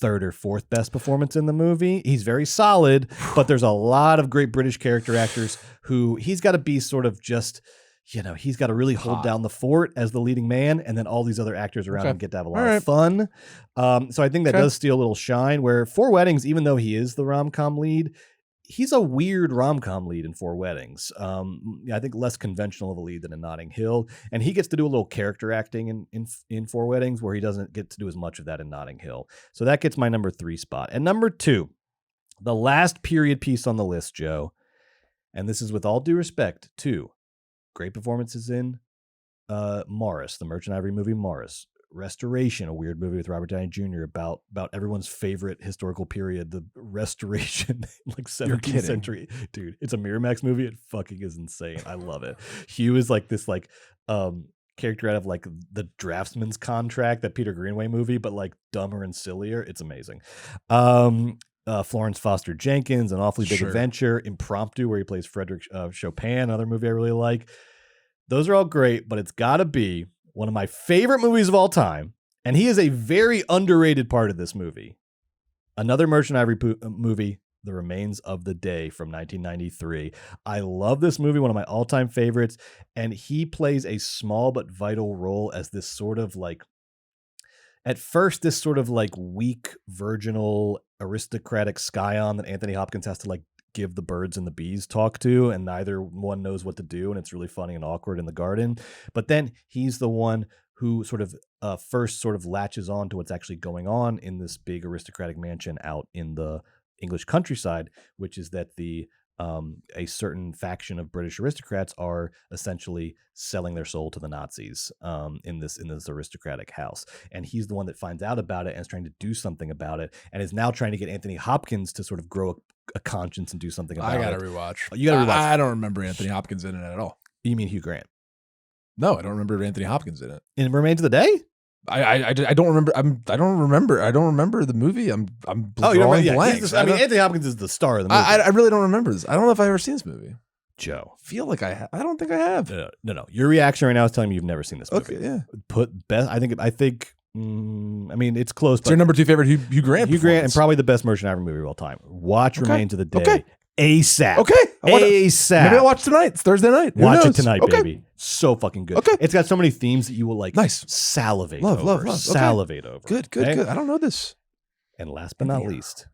3rd or 4th best performance in the movie. He's very solid, but there's a lot of great British character actors who he's got to be sort of just, he's got to really hold down the fort as the leading man, and then all these other actors around him get to have a lot of fun. So I think that does steal a little shine, where 4 Weddings, even though he is the rom-com lead, he's a weird rom-com lead in 4 Weddings. I think less conventional of a lead than in Notting Hill. And he gets to do a little character acting in 4 Weddings, where he doesn't get to do as much of that in Notting Hill. So that gets my number 3 spot. And number 2, the last period piece on the list, Joe, and this is with all due respect to great performances in Morris, the Merchant Ivory movie Morris. Restoration, a weird movie with Robert Downey Jr. about everyone's favorite historical period, the Restoration, like 17th century. Dude, it's a Miramax movie. It fucking is insane. I love it. Hugh is like this character out of like the Draftsman's Contract, that Peter Greenaway movie, but like dumber and sillier. It's amazing. Florence Foster Jenkins, An Awfully Big Adventure, Impromptu, where he plays Frederick Chopin, another movie I really like. Those are all great, but it's got to be one of my favorite movies of all time, and he is a very underrated part of this movie. Another Merchant Ivory movie, The Remains of the Day from 1993. I love this movie, one of my all-time favorites, and he plays a small but vital role as this sort of like, at first, this sort of like weak, virginal, aristocratic scion that Anthony Hopkins has to like give the birds and the bees talk to, and neither one knows what to do, and it's really funny and awkward in the garden. But then he's the one who sort of first sort of latches on to what's actually going on in this big aristocratic mansion out in the English countryside, which is that a certain faction of British aristocrats are essentially selling their soul to the Nazis in this aristocratic house. And he's the one that finds out about it and is trying to do something about it, and is now trying to get Anthony Hopkins to sort of grow a conscience and do something about it. I gotta rewatch. You gotta rewatch. I don't remember Anthony Hopkins in it at all. You mean Hugh Grant? No, I don't remember Anthony Hopkins in it. In Remains of the Day? I don't remember. I don't remember the movie. I'm drawing blanks. I mean, Anthony Hopkins is the star of the movie. I really don't remember this. I don't know if I've ever seen this movie. Joe, feel like I don't think I have. No. Your reaction right now is telling me you've never seen this movie. Okay, yeah. Put best. I think. I mean, it's close. It's your number 2 favorite Hugh Grant. Hugh Grant, and probably the best motion picture movie of all time. Watch Remains of the Day. Okay. ASAP. Okay. ASAP. Maybe I'll watch tonight. It's Thursday night. Watch it tonight, baby. So fucking good. Okay. It's got so many themes that you will like. Nice. Salivate. Love. Salivate over. Good. I don't know this. And last but not least,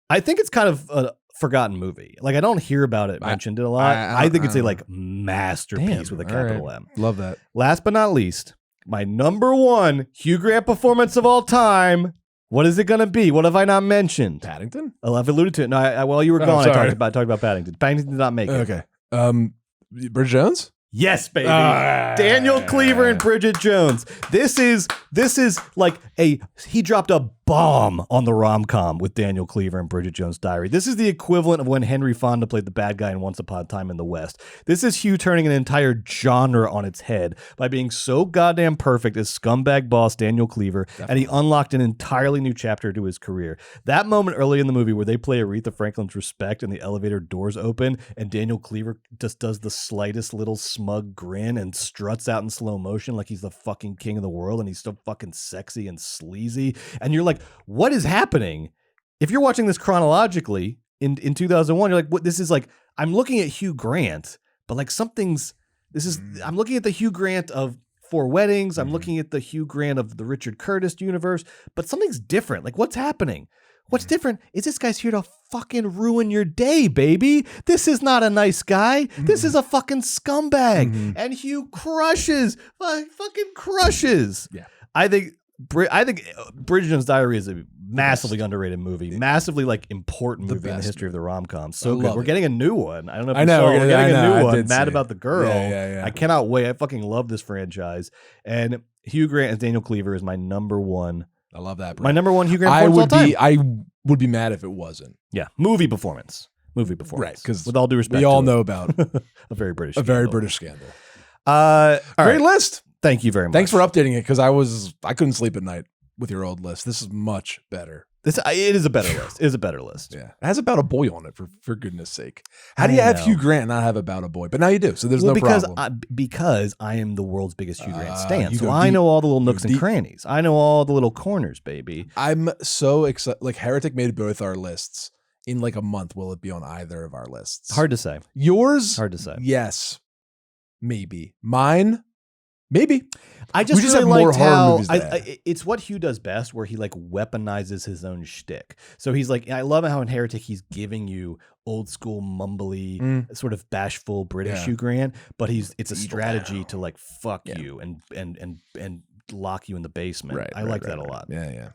I think it's kind of a forgotten movie. Like I don't hear about it mentioned a lot. I think it's a like masterpiece with a capital M. Love that. Last but not least, my number 1 Hugh Grant performance of all time. What is it going to be? What have I not mentioned? Paddington? I've alluded to it. No, while you were gone, I talked about Paddington. Paddington did not make it. Okay. Bridget Jones? Yes, baby. Daniel Cleaver and Bridget Jones. This is like he dropped a bomb on the rom-com with Daniel Cleaver and Bridget Jones' Diary. This is the equivalent of when Henry Fonda played the bad guy in Once Upon a Time in the West. This is Hugh turning an entire genre on its head by being so goddamn perfect as scumbag boss Daniel Cleaver, and he unlocked an entirely new chapter to his career. That moment early in the movie where they play Aretha Franklin's Respect and the elevator doors open and Daniel Cleaver just does the slightest little smug grin and struts out in slow motion like he's the fucking king of the world and he's so fucking sexy and sleazy. And you're like, what is happening? If you're watching this chronologically in 2001, you're like, what? This is like, I'm looking at Hugh Grant, but like I'm looking at the Hugh Grant of Four Weddings. I'm looking at the Hugh Grant of the Richard Curtis universe, but something's different. Like what's happening? What's different is this guy's here to fucking ruin your day, baby. This is not a nice guy. This is a fucking scumbag. And Hugh fucking crushes. Yeah. I think Bridget Jones' Diary is a massively underrated movie, massively like important movie in the history of the rom-com. So good. We're getting a new one. I don't know if you saw. We're getting a new one. Mad About the Girl. Yeah. I cannot wait. I fucking love this franchise. And Hugh Grant as Daniel Cleaver is my number 1. I love that. Bro. My number 1 Hugh Grant performance of all time. I would be mad if it wasn't. Yeah, movie performance. Right, because with all due respect, we all know about a very British scandal. Great list. Thank you very much. Thanks for updating it because I couldn't sleep at night with your old list. This is much better. It is a better list. It is a better list. Yeah, it has About a Boy on it for goodness sake. How do you have Hugh Grant and not have About a Boy? But now you do, so there's no problem. Because I am the world's biggest Hugh Grant stan, so I know all the little nooks and crannies. I know all the little corners, baby. I'm so excited. Like Heretic made both our lists. In like a month, will it be on either of our lists? Hard to say. Yours? Hard to say. Yes, maybe. Mine? Maybe. I just really liked how it's what Hugh does best, where he like weaponizes his own shtick. So he's like, I love how in Heretic he's giving you old school mumbly, sort of bashful British Hugh Grant, but it's a strategy to like fuck you and lock you in the basement. Right, I like that a lot. Yeah.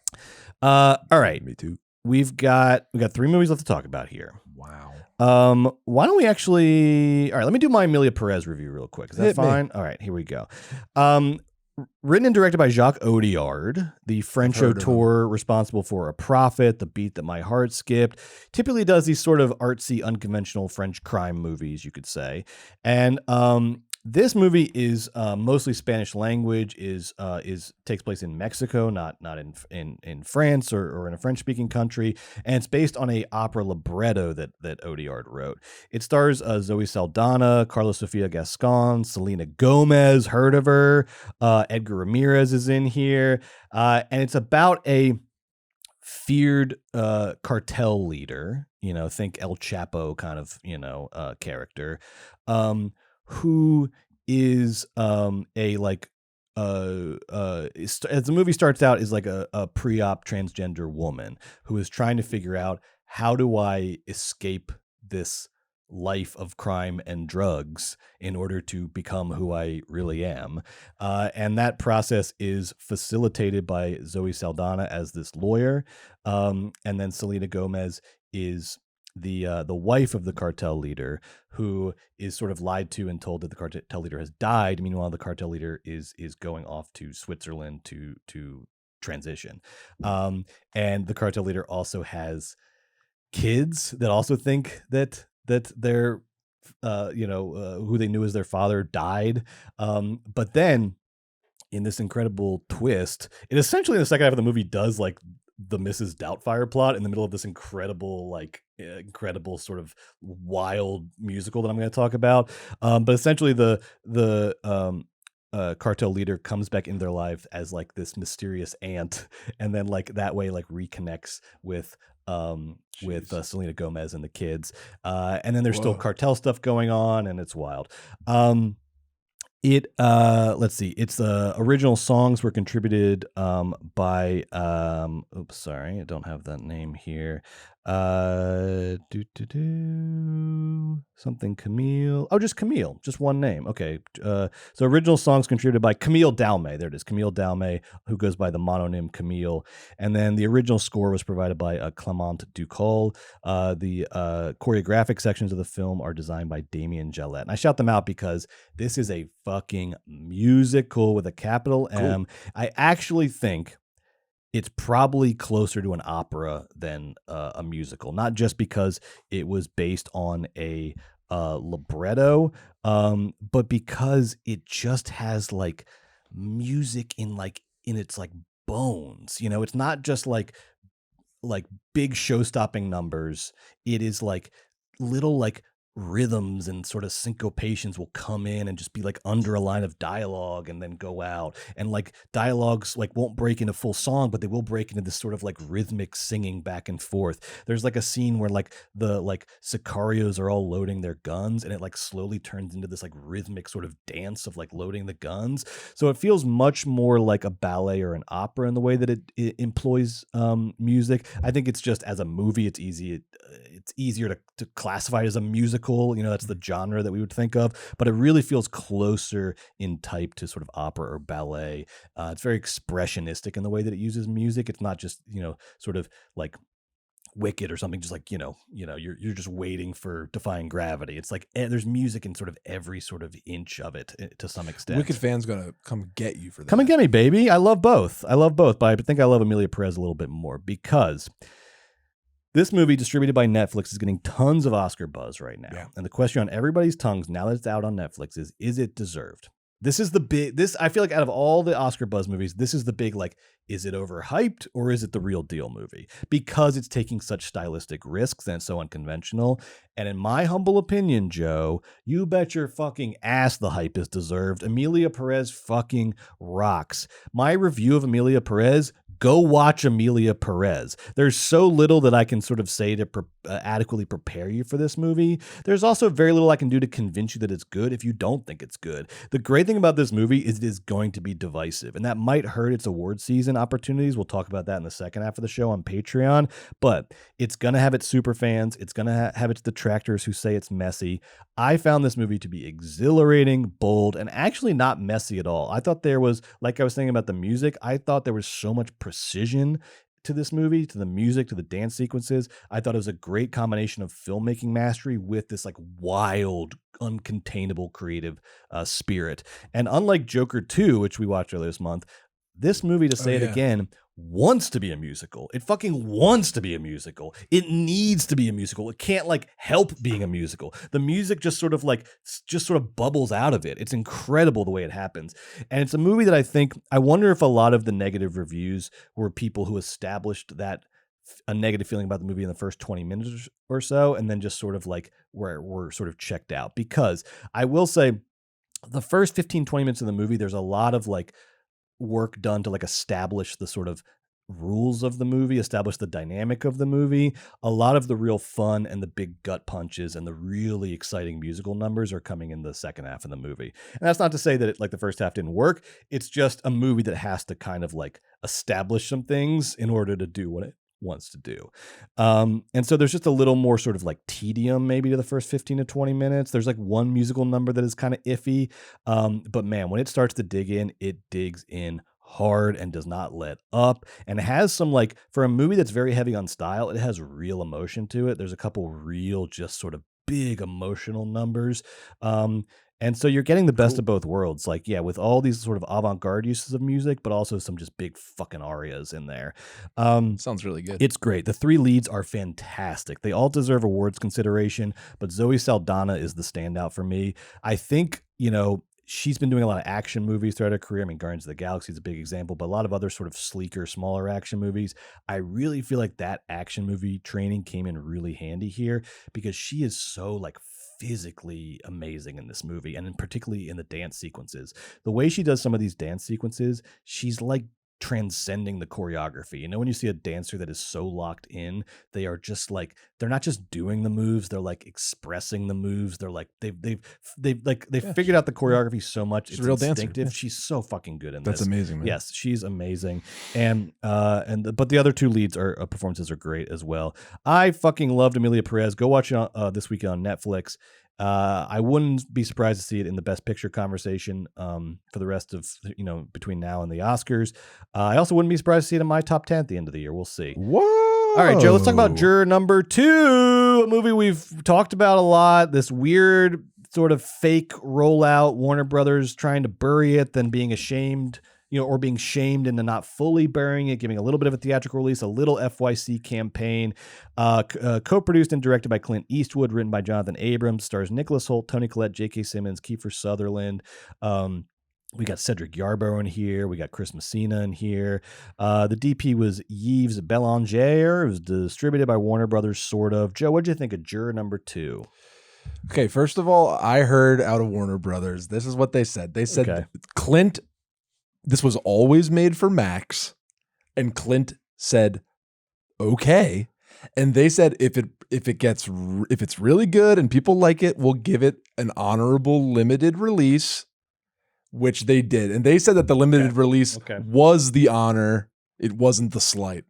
All right. Me too. We got 3 movies left to talk about here. Wow. Why don't we actually? All right, let me do my Emilia Perez review real quick. Is that fine? All right, here we go. Written and directed by Jacques Audiard, the French auteur responsible for A Prophet, The Beat That My Heart Skipped. Typically does these sort of artsy, unconventional French crime movies, you could say. And this movie is mostly Spanish language. Takes place in Mexico, not in France or in a French speaking country, and it's based on a opera libretto that Audiard wrote. It stars Zoe Saldana, Carlos Sofia Gascon, Selena Gomez, heard of her. Edgar Ramirez is in here, and it's about a feared cartel leader. Think El Chapo kind of character. Who is as the movie starts out is like a pre-op transgender woman who is trying to figure out, how do I escape this life of crime and drugs in order to become who I really am, and that process is facilitated by Zoe Saldana as this lawyer, and then Selena Gomez is the wife of the cartel leader, who is sort of lied to and told that the cartel leader has died. Meanwhile, the cartel leader is going off to Switzerland to transition. And the cartel leader also has kids that also think that their who they knew as their father died. But then in this incredible twist. It essentially in the second half of the movie does like the Mrs. Doubtfire plot in the middle of this incredible sort of wild musical that I'm going to talk about. But essentially the cartel leader comes back in their life as like this mysterious aunt, and then like that way like reconnects with Selena Gomez and the kids. And then there's still cartel stuff going on, and it's wild. Let's see. Its original songs were contributed by oops, sorry, I don't have that name here. Something Camille. Oh, just Camille. Just one name. Okay. So original songs contributed by Camille Dalmay. There it is. Camille Dalmay, who goes by the mononym Camille. And then the original score was provided by Clement Ducol. The choreographic sections of the film are designed by Damien Jalette. And I shout them out because this is a fucking musical with a capital M. I actually think it's probably closer to an opera than a musical, not just because it was based on a libretto, but because it just has like music in its like bones. You know, it's not just like big show-stopping numbers. It is like little like rhythms and sort of syncopations will come in and just be like under a line of dialogue and then go out, and like dialogues like won't break into full song, but they will break into this sort of like rhythmic singing back and forth. There's like a scene where like the like sicarios are all loading their guns, and it like slowly turns into this like rhythmic sort of dance of like loading the guns. So it feels much more like a ballet or an opera in the way that it employs music. I think it's just as a movie, it's easier to classify it as a musical. You know, that's the genre that we would think of, but it really feels closer in type to sort of opera or ballet. It's very expressionistic in the way that it uses music. It's not just, you know, sort of like Wicked or something, just like, you know, you're just waiting for Defying Gravity. It's like there's music in sort of every sort of inch of it to some extent. Wicked fans gonna come get you for that. Come and get me, baby. I love both, but I think I love Emilia Perez a little bit more because this movie, distributed by Netflix, is getting tons of Oscar buzz right now. Yeah. And the question on everybody's tongues now that it's out on Netflix is it deserved? This is the big, I feel like out of all the Oscar buzz movies, this is the big, like, is it overhyped or is it the real deal movie? Because it's taking such stylistic risks and it's so unconventional. And in my humble opinion, Joe, you bet your fucking ass the hype is deserved. Emilia Perez fucking rocks. My review of Emilia Perez, go watch Emilia Perez. There's so little that I can sort of say to adequately prepare you for this movie. There's also very little I can do to convince you that it's good if you don't think it's good. The great thing about this movie is it is going to be divisive, and that might hurt its award season opportunities. We'll talk about that in the second half of the show on Patreon, but it's going to have its super fans. It's going to have its detractors who say it's messy. I found this movie to be exhilarating, bold, and actually not messy at all. I thought there was, like I was saying about the music, I thought there was so much precision to this movie, to the music, to the dance sequences. I thought it was a great combination of filmmaking mastery with this like wild, uncontainable creative spirit. And unlike Joker 2, which we watched earlier this month, this movie, to say it again, wants to be a musical. It fucking wants to be a musical. It needs to be a musical. It can't like help being a musical. The music just sort of bubbles out of it. It's incredible the way it happens. And it's a movie that I wonder if a lot of the negative reviews were people who established that a negative feeling about the movie in the first 20 minutes or so, and then just sort of like we're sort of checked out. Because I will say the first 15, 20 minutes of the movie, there's a lot of like work done to like establish the sort of rules of the movie, establish the dynamic of the movie. A lot of the real fun and the big gut punches and the really exciting musical numbers are coming in the second half of the movie. And that's not to say that it, like the first half didn't work. It's just a movie that has to kind of like establish some things in order to do what it wants to do. And so there's just a little more sort of like tedium maybe to the first 15 to 20 minutes. There's like one musical number that is kind of iffy. But man, when it starts to dig in, it digs in hard and does not let up, and it has some, like, for a movie that's very heavy on style, it has real emotion to it. There's a couple real just sort of big emotional numbers. And so you're getting the best of both worlds. Like, yeah, with all these sort of avant-garde uses of music, but also some just big fucking arias in there. Sounds really good. It's great. The three leads are fantastic. They all deserve awards consideration, but Zoe Saldana is the standout for me. I think, you know, she's been doing a lot of action movies throughout her career. I mean, Guardians of the Galaxy is a big example, but a lot of other sort of sleeker, smaller action movies. I really feel like that action movie training came in really handy here because she is so like physically amazing in this movie, and particularly in the dance sequences. The way she does some of these dance sequences, she's like transcending the choreography. You know, when you see a dancer that is so locked in, they are just like, they're not just doing the moves, they're like expressing the moves. They're like they've figured out the choreography so much. She's it's a real instinctive. dancer. She's so fucking good in this. That's amazing, man. Yes, she's amazing. But the other two leads performances are great as well. I fucking loved Emilia Perez. Go watch it this weekend on Netflix. I wouldn't be surprised to see it in the Best Picture conversation for the rest of, between now and the Oscars. I also wouldn't be surprised to see it in my top 10 at the end of the year. We'll see. Whoa. All right, Joe, let's talk about Juror number 2, a movie we've talked about a lot. This weird sort of fake rollout, Warner Brothers trying to bury it, then being ashamed, or being shamed into not fully burying it, giving a little bit of a theatrical release, a little FYC campaign. Co-produced and directed by Clint Eastwood, written by Jonathan Abrams, stars Nicholas Hoult, Toni Collette, J.K. Simmons, Kiefer Sutherland. We got Cedric Yarborough in here. We got Chris Messina in here. The DP was Yves Belanger. It was distributed by Warner Brothers, sort of. Joe, what'd you think of Juror number 2? Okay, first of all, I heard out of Warner Brothers, this is what they said. They said, Clint, this was always made for Max, and Clint said, okay. And they said, if it's really good and people like it, we'll give it an honorable limited release, which they did. And they said that the limited release was the honor. It wasn't the slight.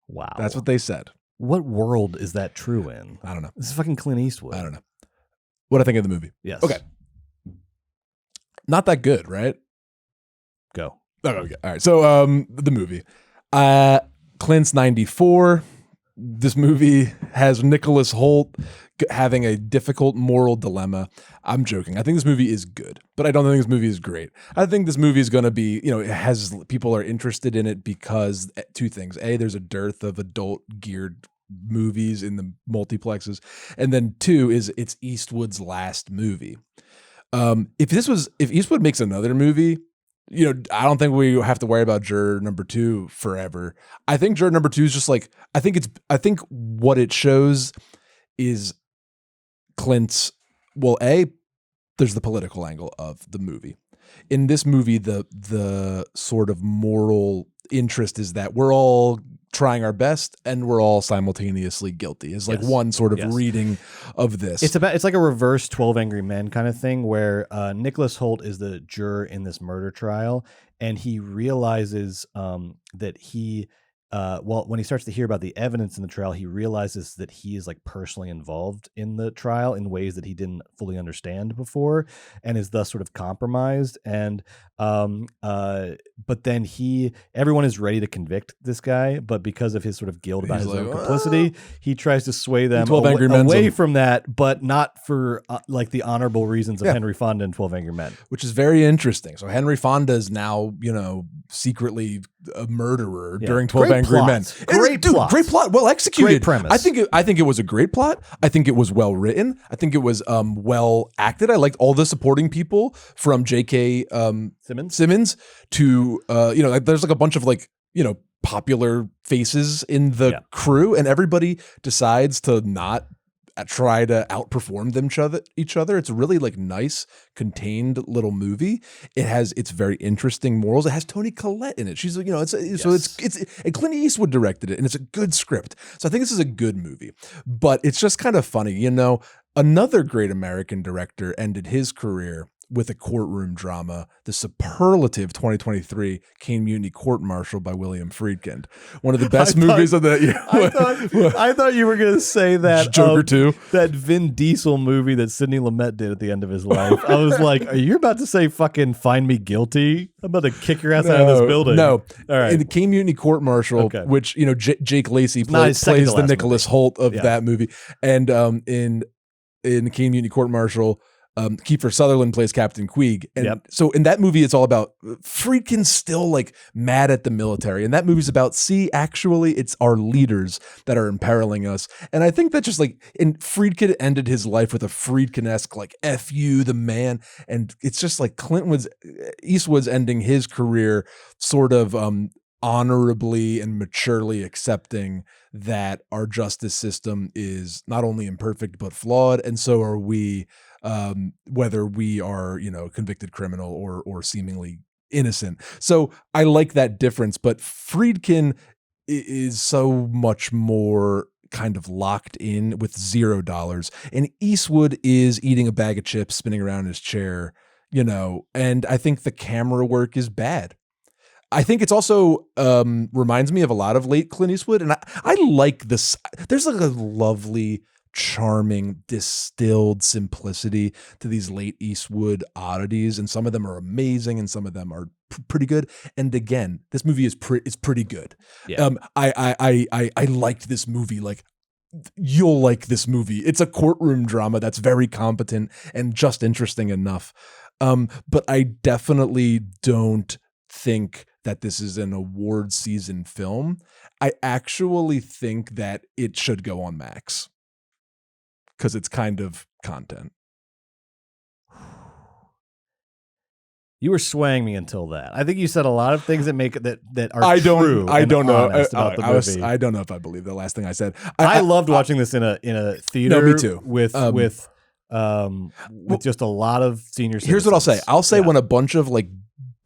Wow. That's what they said. What world is that true in? I don't know. This is fucking Clint Eastwood. I don't know. What I think of the movie. Yes. Okay. Not that good, right? Go. Okay. All right. So the movie. Clint's 94. This movie has Nicholas Hoult having a difficult moral dilemma. I'm joking. I think this movie is good, but I don't think this movie is great. I think this movie is going to be, it has people are interested in it because two things. A, there's a dearth of adult geared movies in the multiplexes. And then two is it's Eastwood's last movie. If Eastwood makes another movie, I don't think we have to worry about Juror number 2 forever. I think Juror number 2 is just like, I think what it shows is Clint's, there's the political angle of the movie. In this movie, the sort of moral interest is that we're all trying our best and we're all simultaneously guilty is like one sort of reading of this. It's like a reverse 12 Angry Men kind of thing where Nicholas Hoult is the juror in this murder trial, and he realizes that he when he starts to hear about the evidence in the trial, he realizes that he is like personally involved in the trial in ways that he didn't fully understand before, and is thus sort of compromised. And but then everyone is ready to convict this guy, but because of his sort of guilt about his own complicity, he tries to sway them away from that, but not for like the honorable reasons of Henry Fonda and 12 Angry Men, which is very interesting. So Henry Fonda is now, secretly a murderer during 12 Angry Men. Great plot. Well executed. Great premise. I think it was a great plot. I think it was well written. I think it was well acted. I liked all the supporting people from J.K. Simmons to there's like a bunch of popular faces in the crew, and everybody decides to not try to outperform each other. It's a really nice contained little movie. It's very interesting morals. It has Toni Collette in it. She's and Clint Eastwood directed it, and it's a good script. So I think this is a good movie, but it's just kind of funny. Another great American director ended his career with a courtroom drama, the superlative 2023 Kane Mutiny Court Martial by William Friedkin. One of the best movies of that year. I thought you were going to say that Joker 2. That Vin Diesel movie that Sidney Lumet did at the end of his life. I was like, are you about to say fucking Find Me Guilty? I'm about to kick your ass out of this building. No. All right. In the Kane Mutiny Court Martial, which, Jake Lacey plays the Nicholas Hoult of that movie. And in Kane Mutiny Court Martial, Kiefer Sutherland plays Captain Queeg. And so in that movie, it's all about Friedkin's still like mad at the military. And that movie's about, actually, it's our leaders that are imperiling us. And I think that just like, and Friedkin ended his life with a Friedkin-esque like, F you, the man. And it's just like Eastwood's ending his career sort of honorably and maturely accepting that our justice system is not only imperfect, but flawed. And so are we, whether we are, convicted criminal or seemingly innocent. So I like that difference, but Friedkin is so much more kind of locked in with $0. And Eastwood is eating a bag of chips, spinning around in his chair, and I think the camera work is bad. I think it's also reminds me of a lot of late Clint Eastwood. And I like this. There's like a lovely, charming, distilled simplicity to these late Eastwood oddities. And some of them are amazing and some of them are pretty good. And again, this movie is pretty good. Yeah. I liked this movie. Like, you'll like this movie. It's a courtroom drama that's very competent and just interesting enough. But I definitely don't think that this is an award season film. I actually think that it should go on Max because it's kind of content. You were swaying me until that. I think you said a lot of things that make that are true. I don't know about the movie. I don't know if I believe the last thing I said. I loved watching this in a theater. No, me too. With just a lot of senior citizens. Here's what I'll say. I'll say when a bunch of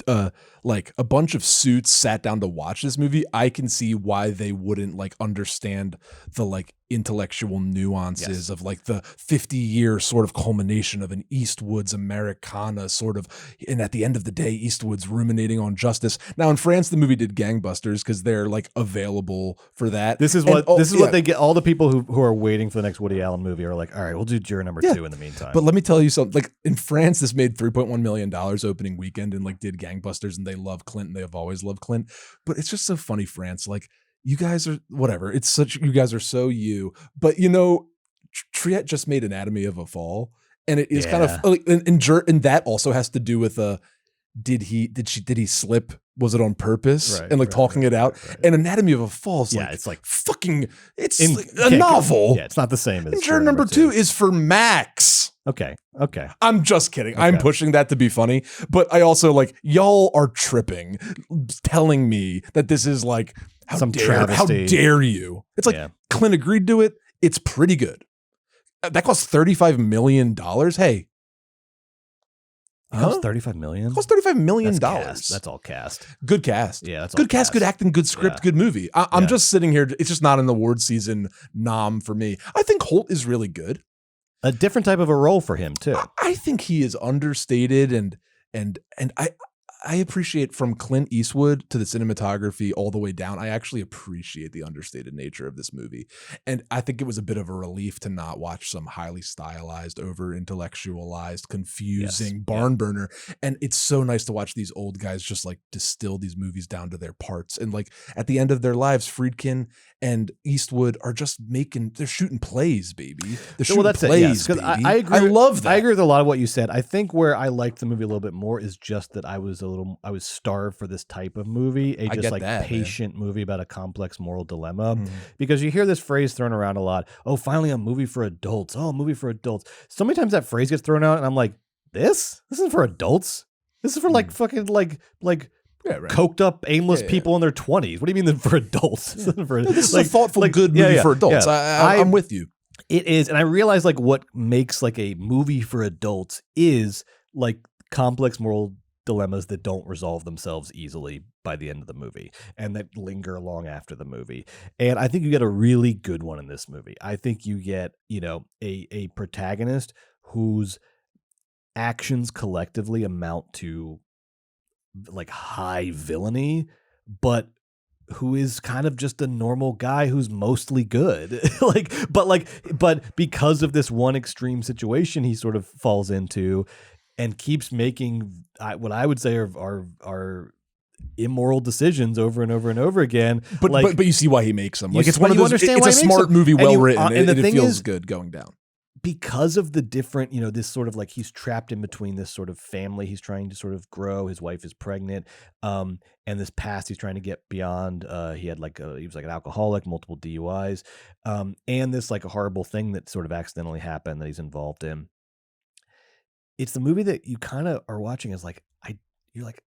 a bunch of suits sat down to watch this movie, I can see why they wouldn't understand the intellectual nuances of the 50-year sort of culmination of an Eastwood's Americana sort of, and at the end of the day, Eastwood's ruminating on justice. Now in France, the movie did gangbusters because they're available for that. This is what they get. All the people who are waiting for the next Woody Allen movie are like, all right, we'll do Juror number 2 in the meantime. But let me tell you something. In France, this made $3.1 million opening weekend and did gangbusters, and they love Clint and they have always loved Clint. But it's just so funny, France. You guys are whatever. You guys are so you. But Triet just made Anatomy of a Fall, and it is kind of and that also has to do with did he slip? Was it on purpose? Right, and talking it out. Right. And Anatomy of a Fall is it's fucking a novel. Yeah, it's not the same as and Juror number 2 is for Max. Okay. I'm just kidding. Okay. I'm pushing that to be funny, but I also y'all are tripping, telling me that this is how dare you? It's Clint agreed to it. It's pretty good. That cost $35 million. Hey. It cost $35 million? It cost $35 million. That's all cast. Good cast. Yeah, that's all good cast, good acting, good script, good movie. I'm just sitting here. It's just not an award season nom for me. I think Holt is really good. A different type of a role for him too. I think he is understated and I appreciate from Clint Eastwood to the cinematography all the way down. I actually appreciate the understated nature of this movie. And I think it was a bit of a relief to not watch some highly stylized, over intellectualized, confusing barn burner. And it's so nice to watch these old guys just distill these movies down to their parts. And at the end of their lives, Friedkin and Eastwood are just they're shooting plays, baby. They're shooting plays, baby. I agree. I love that. I agree with a lot of what you said. I think where I liked the movie a little bit more is just that I was starved for this type of movie, patient movie about a complex moral dilemma. Because you hear this phrase thrown around a lot. Oh, finally a movie for adults. Oh, a movie for adults. So many times that phrase gets thrown out and I'm like, this isn't for adults. This is for fucking coked up, aimless people in their 20s. What do you mean for adults? This is a thoughtful, good movie for adults. Yeah. I'm with you. It is. And I realize what makes a movie for adults is complex moral dilemmas that don't resolve themselves easily by the end of the movie and that linger long after the movie. And I think you get a really good one in this movie. I think you get, a protagonist whose actions collectively amount to high villainy, but who is kind of just a normal guy who's mostly good. But because of this one extreme situation he sort of falls into and keeps making what I would say are immoral decisions over and over and over again. But you see why he makes them. It's one of those. It's a smart movie, well written, and it feels good going down. because of the different, this sort of like he's trapped in between this sort of family he's trying to sort of grow. His wife is pregnant, and this past he's trying to get beyond. He was like an alcoholic, multiple DUIs, and this like a horrible thing that sort of accidentally happened that he's involved in. It's the movie that you kind of are watching as like you're like,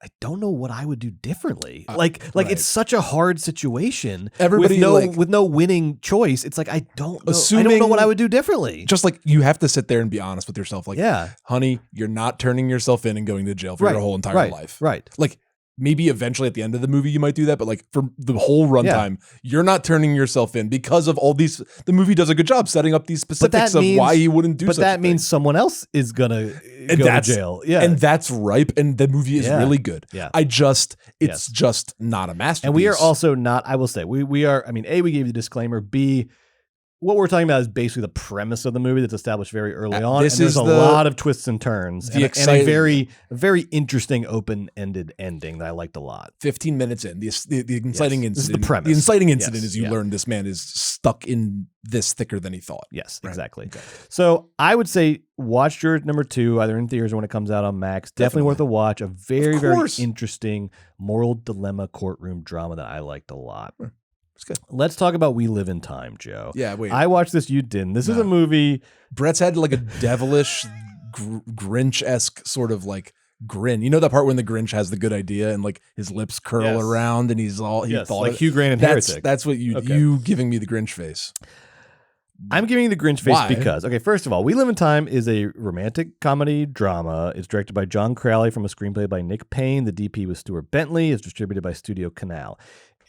I don't know what I would do differently. Right. It's such a hard situation. Everybody with no winning choice. It's like, I don't know what I would do differently. Just like you have to sit there and be honest with yourself. Like, honey, you're not turning yourself in and going to jail for your whole entire life. Right. Like maybe eventually at the end of the movie you might do that, but like for the whole runtime, you're not turning yourself in because of all these. The movie does a good job setting up these specifics of why he wouldn't do. But that means someone else is gonna go to jail. Yeah, and that's ripe. And the movie is really good. Yeah, it's just not a masterpiece. And we are also not. I will say we are. I mean, A, we gave you the disclaimer. B, what we're talking about is basically the premise of the movie that's established very early on. And there's a lot of twists and turns and a very interesting open-ended ending that I liked a lot. 15 minutes in, the inciting incident. This is the premise. The inciting incident is you learn this man is stuck in this thicker than he thought. Yes, exactly. Okay. So I would say watch Juror number 2, either in theaters or when it comes out on Max. Definitely worth a watch. A very interesting moral dilemma courtroom drama that I liked a lot. It's good. Let's talk about We Live in Time, Joe. Yeah, wait. I watched this. You didn't. This is a movie. Brett's had like a devilish, Grinch-esque sort of like grin. You know that part when the Grinch has the good idea and like his lips curl around and he's all he thought like Hugh Grant in Heretic. That's what you giving me the Grinch face. I'm giving you the Grinch face because, first of all, We Live in Time is a romantic comedy drama. It's directed by John Crowley from a screenplay by Nick Payne. The DP was Stuart Bentley. It's distributed by Studio Canal.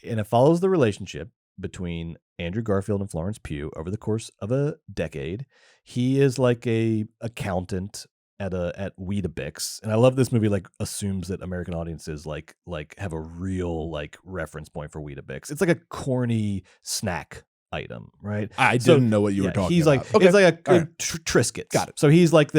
And it follows the relationship between Andrew Garfield and Florence Pugh over the course of a decade. He is like a accountant at Weetabix. And I love this movie, like assumes that American audiences like have a real like reference point for Weetabix. It's like a corny snack item, right? I didn't know what you were talking he's about. Like, it's like a Triscuits. Got it. So he's like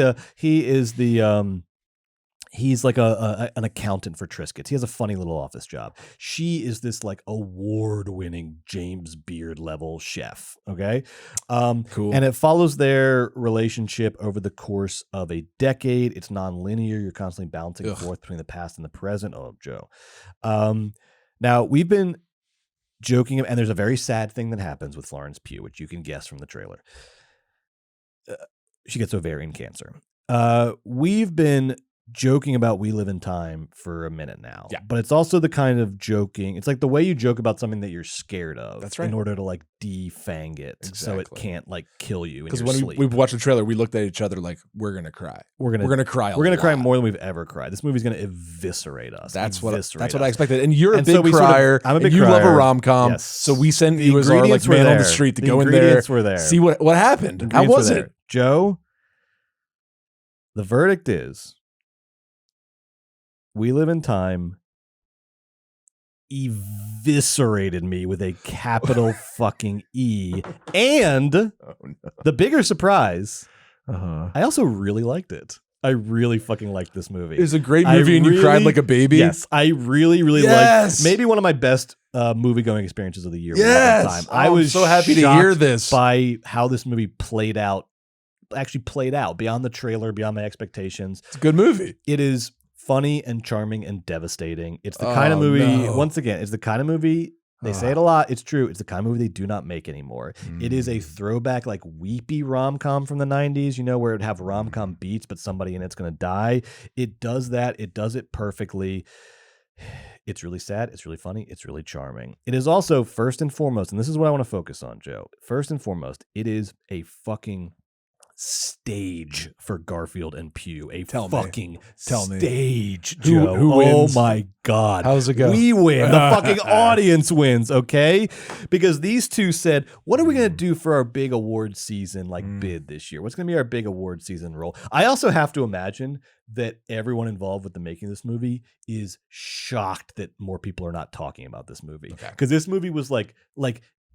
he's like an accountant for Triscuits. He has a funny little office job. She is this like award-winning James Beard level chef. Okay. Cool. And it follows their relationship over the course of a decade. It's non-linear. You're constantly bouncing forth between the past and the present. Oh, Joe. Now we've been joking, and there's a very sad thing that happens with Florence Pugh, which you can guess from the trailer. She gets ovarian cancer. We've been joking about We Live in Time for a minute now. Yeah. But it's also the kind of joking. It's like the way you joke about something that you're scared of. That's right. In order to like defang it so it can't like kill you in your when sleep. we watched the trailer, we looked at each other like, we're going to cry. We're going to cry. We're going to cry more than we've ever cried. This movie's going to eviscerate us. That's what I expected. And you're a big crier. I'm a big crier. You love a rom-com. Yes. So we sent you as our like man on the street to go in there. Were there. See what happened. How was it? Joe, the verdict is We Live in Time eviscerated me with a capital fucking E. And the bigger surprise, I also really liked it. I really fucking liked this movie. It was a great movie and you cried like a baby. Yes, I really liked maybe one of my best movie-going experiences of the year. Yes. I was so happy to hear this. By how this movie played out beyond the trailer, beyond my expectations. It's a good movie. It is funny and charming and devastating. It's the kind of movie, once again, it's the kind of movie, they say it a lot, it's true, it's the kind of movie they do not make anymore. It is a throwback, like weepy rom-com from the 90s, where it'd have rom-com beats, but somebody in it's going to die. It does that. It does it perfectly. It's really sad. It's really funny. It's really charming. It is also, first and foremost, and this is what I want to focus on, Joe. First and foremost, it is a fucking stage for Garfield and Pugh. Tell me. Stage, Joe. Who wins? Oh my God. How's it go? We win. The fucking audience wins, okay? Because these two said, what are we going to do for our big award season bid this year? What's going to be our big award season role? I also have to imagine that everyone involved with the making of this movie is shocked that more people are not talking about this movie. Because this movie was like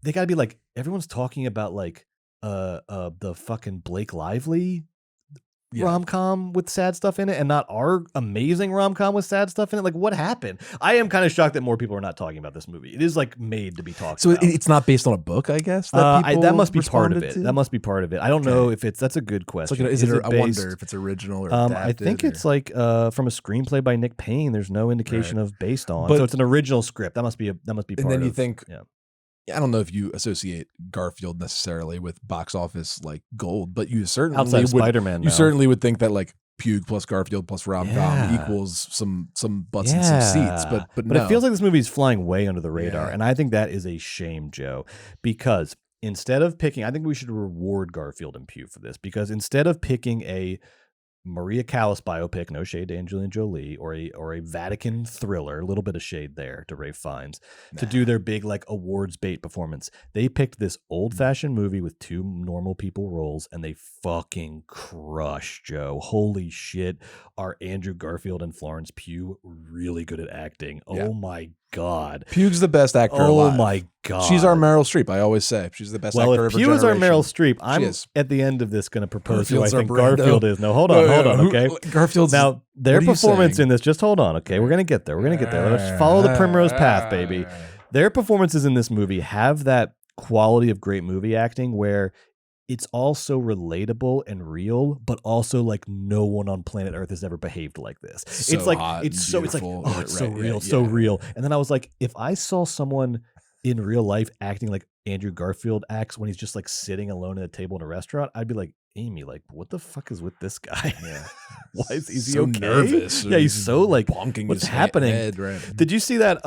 they got to be like, everyone's talking about the fucking Blake Lively rom-com with sad stuff in it and not our amazing rom-com with sad stuff in it? Like, what happened? I am kind of shocked that more people are not talking about this movie. It is like made to be talked about. So it's not based on a book, I guess? That must be part of it. That must be part of it. I don't know if that's a good question. I wonder if it's original or adapted. I think it's like from a screenplay by Nick Payne. There's no indication of based on. So it's an original script. That must be part of it. And then you think, I don't know if you associate Garfield necessarily with box office like gold, but you certainly outside Spider-Man. You certainly would think that like Pugh plus Garfield plus rom-com equals some butts and some seats, but no. It feels like this movie is flying way under the radar, and I think that is a shame, Joe, because instead of picking, I think we should reward Garfield and Pugh for this, because instead of picking a Maria Callas biopic, no shade to Angelina Jolie, or a Vatican thriller, a little bit of shade there to Ralph Fiennes, to do their big like awards bait performance. They picked this old fashioned movie with two normal people roles, and they fucking crushed, Joe. Holy shit, are Andrew Garfield and Florence Pugh really good at acting? Yeah. Oh my God, Pugh's the best actor alive. My God, she's our Meryl Streep. I always say she's the best actor of her generation. If Pugh is our Meryl Streep, I'm at the end of this going to propose who I think Garfield is. No, hold on, okay. Garfield's now their performance in this. Just hold on, okay. We're gonna get there. Let's follow the primrose path, baby. Their performances in this movie have that quality of great movie acting where it's all so relatable and real, but also like no one on planet Earth has ever behaved like this. So it's like hot it's so real, so real. And then I was like, if I saw someone in real life acting like Andrew Garfield acts when he's just like sitting alone at a table in a restaurant, I'd be like, Amy, like, what the fuck is with this guy? Yeah. Why is he so okay? Nervous? Yeah, he's so like, bonking what's his happening? Head, right? Did you see that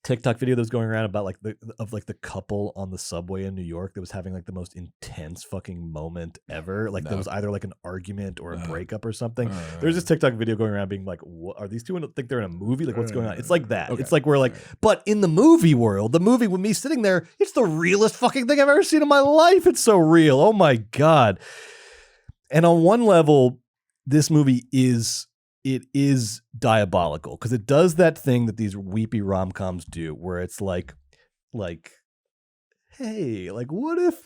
TikTok video that was going around about like the couple on the subway in New York that was having like the most intense fucking moment ever? Like there was either like an argument or a breakup or something. There's this TikTok video going around being like, what, are these two think they're in a movie? Like what's going on? It's like that. Okay. It's like we're like, but in the movie world, the movie with me sitting there, it's the realest fucking thing I've ever seen in my life. It's so real. Oh my God. And on one level, this movie is diabolical because it does that thing that these weepy rom-coms do where it's like, hey, like what if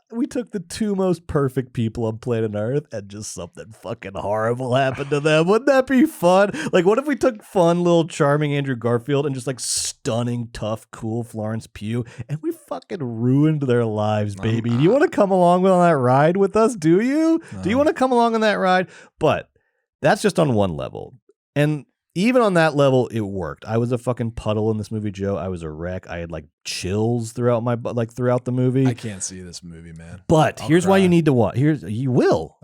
we took the two most perfect people on planet Earth and just something fucking horrible happened to them? Wouldn't that be fun? Like, what if we took fun, little charming Andrew Garfield and just like stunning, tough, cool Florence Pugh and we fucking ruined their lives, baby? Do you want to come along on that ride with us? Do you? Do you want to come along on that ride? But that's just on one level. And even on that level, it worked. I was a fucking puddle in this movie, Joe. I was a wreck. I had like chills throughout throughout the movie. I can't see this movie, man. But here's why you need to watch. You will.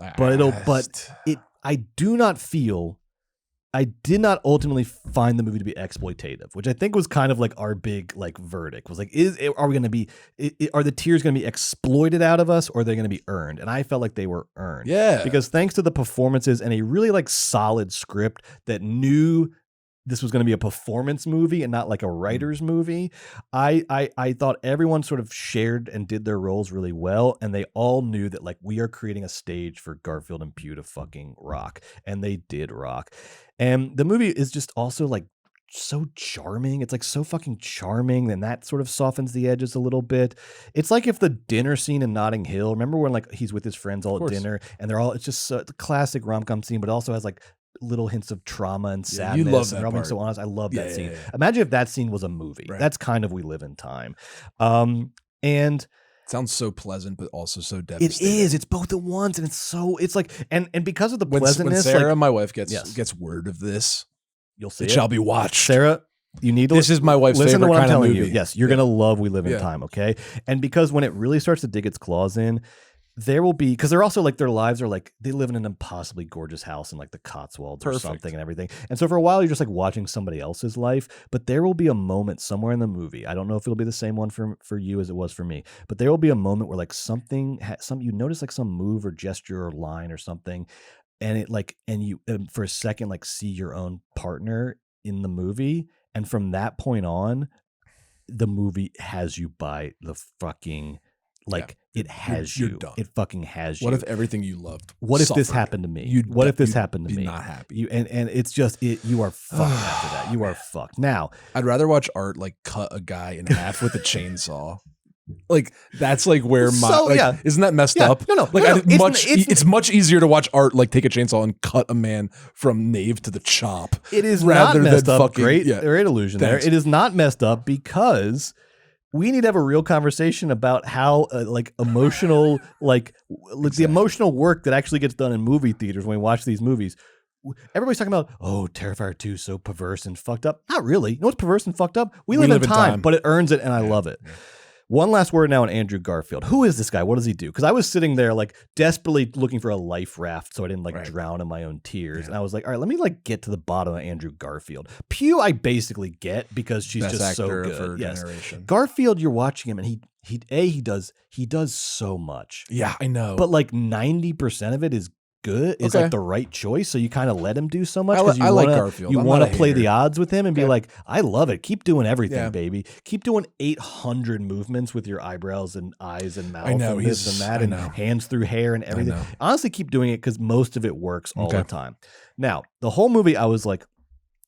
I did not ultimately find the movie to be exploitative, which I think was kind of like our big like verdict was like, are the tears going to be exploited out of us or are they going to be earned? And I felt like they were earned. Yeah. Because thanks to the performances and a really like solid script that knew this was going to be a performance movie and not like a writer's movie, I thought everyone sort of shared and did their roles really well. And they all knew that like we are creating a stage for Garfield and Pugh to fucking rock. And they did rock. And the movie is just also like so charming. It's like so fucking charming. And that sort of softens the edges a little bit. It's like if the dinner scene in Notting Hill, remember when like he's with his friends all at dinner and it's just the classic rom-com scene, but it also has like little hints of trauma and sadness. You love that and part. So honest. I love that scene. Yeah. Imagine if that scene was a movie. Right. That's kind of We Live in Time. And it sounds so pleasant, but also so devastating. It is. It's both at once, and it's like, and because of the pleasantness, when Sarah, like, my wife, gets word of this, you'll see it shall be watched. Sarah, you need to. This is my wife's listen favorite to what kind I'm telling of movie. you. Yes, you're gonna love We Live in Time. Okay, and because when it really starts to dig its claws in, there will be, because they're also like, their lives are like, they live in an impossibly gorgeous house in like the Cotswolds or something and everything. And so for a while, you're just like watching somebody else's life, but there will be a moment somewhere in the movie. I don't know if it'll be the same one for you as it was for me, but there will be a moment where like you notice like some move or gesture or line or something. And it like, and you for a second, like see your own partner in the movie. And from that point on, the movie has you by the fucking, like, it has you. Done. It fucking has you. What if everything you loved? What if this happened to me? What if this happened to me? Not happy. And it's just you are fucked after that. You are fucked. Now, I'd rather watch Art like cut a guy in half with a chainsaw Like that's like where isn't that messed up? No. It's much easier to watch art like take a chainsaw and cut a man from nave to the chop. It is rather not messed than up. fucking Great illusion Thanks. there. It is not messed up because we need to have a real conversation about how emotional the emotional work that actually gets done in movie theaters when we watch these movies. Everybody's talking about, Terrifier 2 so perverse and fucked up. Not really. You know what's perverse and fucked up? We live in time, but it earns it, and I love it. Yeah. One last word now on Andrew Garfield. Who is this guy? What does he do? Because I was sitting there desperately looking for a life raft so I didn't drown in my own tears. Yeah. And I was like, all right, let me get to the bottom of Andrew Garfield. Pew I basically get because she's Best just so actor good. For generation. Garfield, you're watching him and he does so much. Yeah, I know. But 90% of it is good. Is the right choice. So you kind of let him do so much because like Garfield. You want to play the odds with him and be like, I love it. Keep doing everything, baby. Keep doing 800 movements with your eyebrows and eyes and mouth. I know, and this and that and hands through hair and everything. Honestly, keep doing it because most of it works all the time. Now, the whole movie, I was like,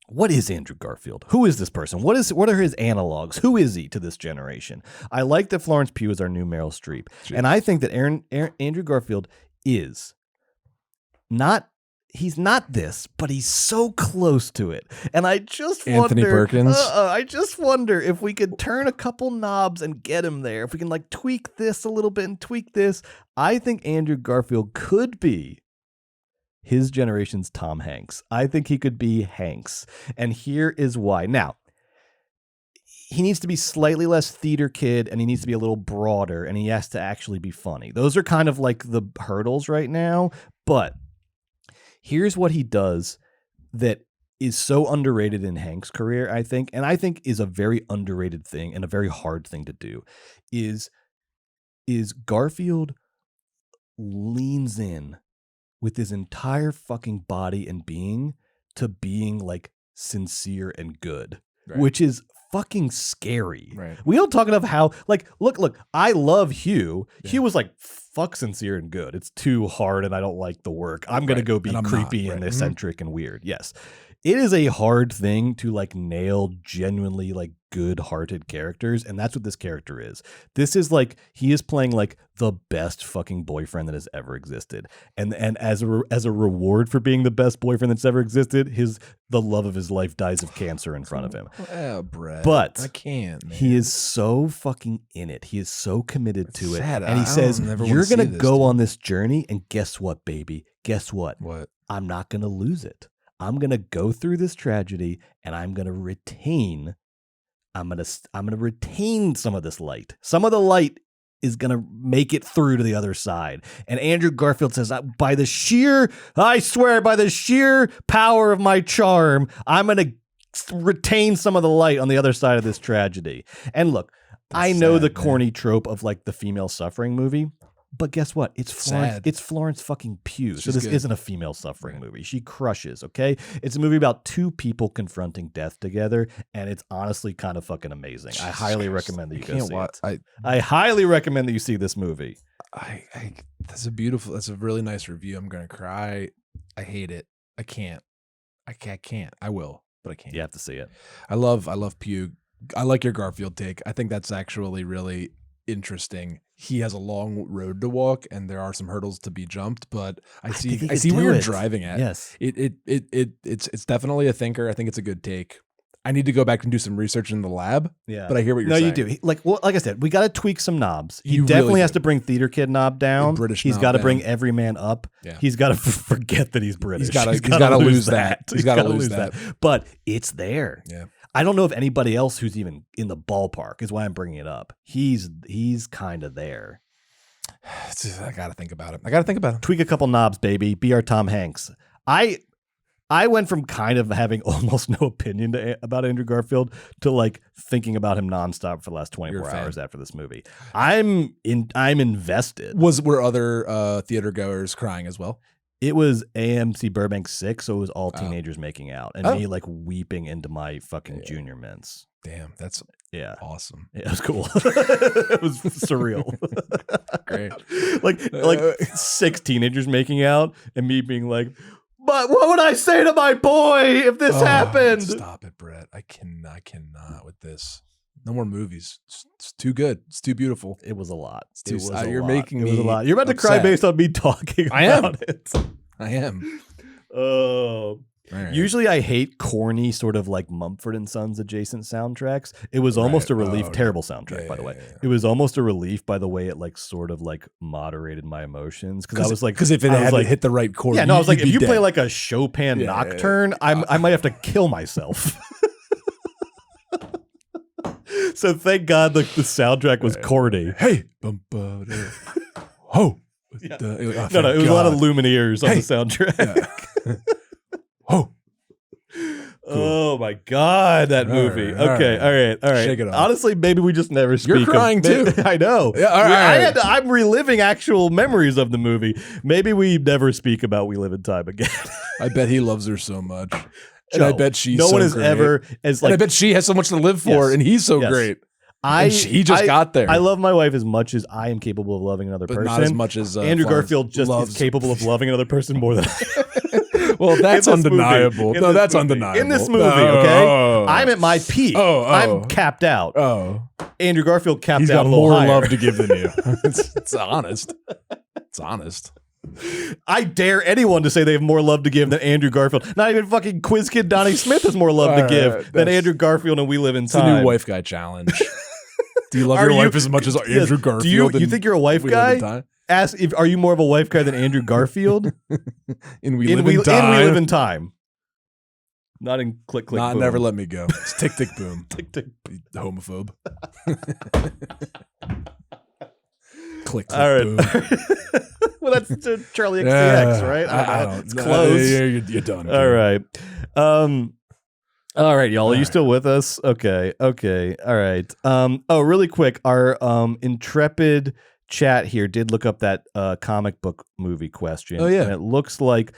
what is Andrew Garfield? Who is this person? What are his analogs? Who is he to this generation? I like that Florence Pugh is our new Meryl Streep. And I think that Andrew Garfield is he's not this, but he's so close to it. And I just Anthony Perkins. I just wonder if we could turn a couple knobs and get him there. If we can tweak this a little bit and tweak this. I think Andrew Garfield could be his generation's Tom Hanks. I think he could be Hanks. And here is why. Now, he needs to be slightly less theater kid and he needs to be a little broader and he has to actually be funny. Those are kind of the hurdles right now, but here's what he does that is so underrated in Hank's career, I think, and I think is a very underrated thing and a very hard thing to do, is Garfield leans in with his entire fucking body and being to being sincere and good, which is fucking scary. Right. We don't talk enough how look, I love Hugh. Yeah. Hugh was fuck sincere and good. It's too hard and I don't like the work. I'm going to go be creepy and eccentric and weird. Yes. It is a hard thing to nail genuinely good-hearted characters, and that's what this character is. This is he is playing the best fucking boyfriend that has ever existed, and as a reward for being the best boyfriend that's ever existed, the love of his life dies of cancer in front of him. Oh, Brett, but I can't. Man. He is so fucking in it. He is so committed to it, sad. And he says, "You're gonna go on this journey, and guess what, baby? Guess what? What? I'm not gonna lose it." I'm going to go through this tragedy and I'm going to retain some of this light. Some of the light is going to make it through to the other side. And Andrew Garfield says, I swear by the sheer power of my charm, I'm going to retain some of the light on the other side of this tragedy. And look, I know the corny trope of the female suffering movie. But guess what? It's Florence fucking Pugh. So this isn't a female suffering movie. She crushes, okay? It's a movie about two people confronting death together, and it's honestly kind of fucking amazing. I highly recommend that you go see it. I highly recommend that you see this movie. That's a really nice review. I'm going to cry. I hate it. I can't. I will, but I can't. You have to see it. I love Pugh. I like your Garfield take. I think that's actually really interesting. He has a long road to walk and there are some hurdles to be jumped, but I see what you're driving at. Yes. It's definitely a thinker. I think it's a good take. I need to go back and do some research in the lab. Yeah. But I hear what you're saying. No, you do. Like I said, we got to tweak some knobs. He definitely really has to bring theater kid knob down. He's got to bring every man up. Yeah. He's got to forget that he's British. He's got to lose that. He's got to lose that. But it's there. Yeah. I don't know if anybody else who's even in the ballpark is why I'm bringing it up. He's kind of there. I got to think about it. Tweak a couple knobs, baby. Be our Tom Hanks. I went from kind of having almost no opinion about Andrew Garfield to like thinking about him nonstop for the last 24 hours after this movie. I'm invested. Were other theater goers crying as well? It was AMC Burbank 6, so it was all teenagers making out and me like weeping into my fucking junior mints. Damn, that's awesome. Yeah, it was cool. It was surreal. Great. like 6 teenagers making out and me being like, but what would I say to my boy if this happened? Stop it, Brett. I cannot with this. No more movies. It's too good. It's too beautiful. It was a lot. It's too, You're making me. It was a lot. You're about to cry based on me talking about it. I am. Oh. Right. Usually I hate corny sort of like Mumford and Sons adjacent soundtracks. It was almost a relief. Terrible soundtrack, by the way. Yeah. It was almost a relief by the way it like sort of like moderated my emotions. Because I was like, because if it had like, hit the right chord, I was like, if you play like a Chopin nocturne, I might have to kill myself. So thank God the soundtrack was corny. Hey, ho. Yeah. It was a lot of Lumineers on the soundtrack. Oh. Cool. Oh my God, that movie. All right. Shake it off. Honestly, maybe we just never speak. You're crying too. I know. Yeah, I'm reliving actual memories of the movie. Maybe we never speak about We Live in Time again. I bet he loves her so much. And no, I bet she's no so one has great. ever as like. And I bet she has so much to live for, and he's so great. He just got there. I love my wife as much as I am capable of loving another person. Not as much as Andrew Garfield just is capable of loving another person more than I am. Well, that's undeniable. No, that's undeniable. In this movie, okay? I'm at my peak. I'm capped out. Andrew Garfield capped He's out got a little more higher. love to give than you. It's honest. It's honest. I dare anyone to say they have more love to give than Andrew Garfield. Not even fucking Quiz Kid Donnie Smith has more love to give than Andrew Garfield and We Live in Time. It's a new wife guy challenge. Do you love your wife as much as Andrew Garfield? Do you think you're a wife guy? Ask if are you more of a wife guy than Andrew Garfield? In We Live in Time. Not in Click Click. Not Boom. Never Let Me Go. It's Tick Tick Boom. Tick Tick. Homophobe. Click Click All right. Boom. Well, that's Charlie XCX, right? I don't it's close. You're done. All right. All right, y'all. Are you still with us? Okay. All right. Really quick. Our intrepid chat here did look up that comic book movie question. Oh, yeah. And it looks like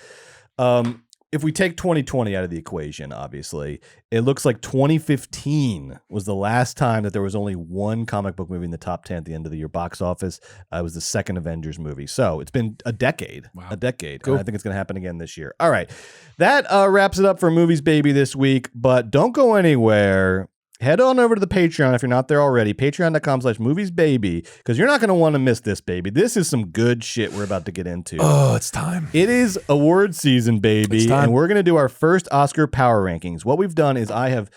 if we take 2020 out of the equation, obviously, it looks like 2015 was the last time that there was only one comic book movie in the top 10 at the end of the year box office. It was the second Avengers movie. So it's been a decade. Wow. A decade. Cool. And I think it's going to happen again this year. All right. That wraps it up for Movies Baby this week, but don't go anywhere. Head on over to the Patreon if you're not there already. Patreon.com/moviesbaby, because you're not going to want to miss this, baby. This is some good shit we're about to get into. Oh, it's time. It is award season, baby, and we're going to do our first Oscar Power Rankings. What we've done is I have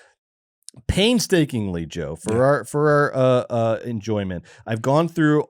painstakingly, Joe, for our enjoyment, I've gone through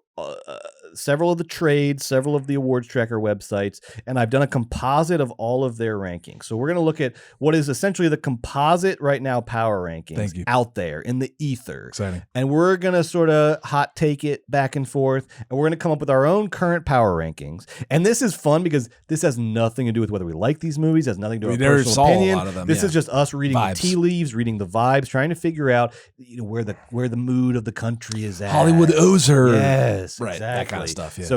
several of the trades, several of the awards tracker websites, and I've done a composite of all of their rankings. So we're going to look at what is essentially the composite right now power rankings out there in the ether. Exciting. And we're going to sort of hot take it back and forth, and we're going to come up with our own current power rankings. And this is fun because this has nothing to do with whether we like these movies, has nothing to do with our personal opinion. A lot of them, this is just us reading the tea leaves, reading the vibes, trying to figure out where the mood of the country is at. Hollywood owes her. Yes, right. Exactly. That kind of stuff. Yeah. So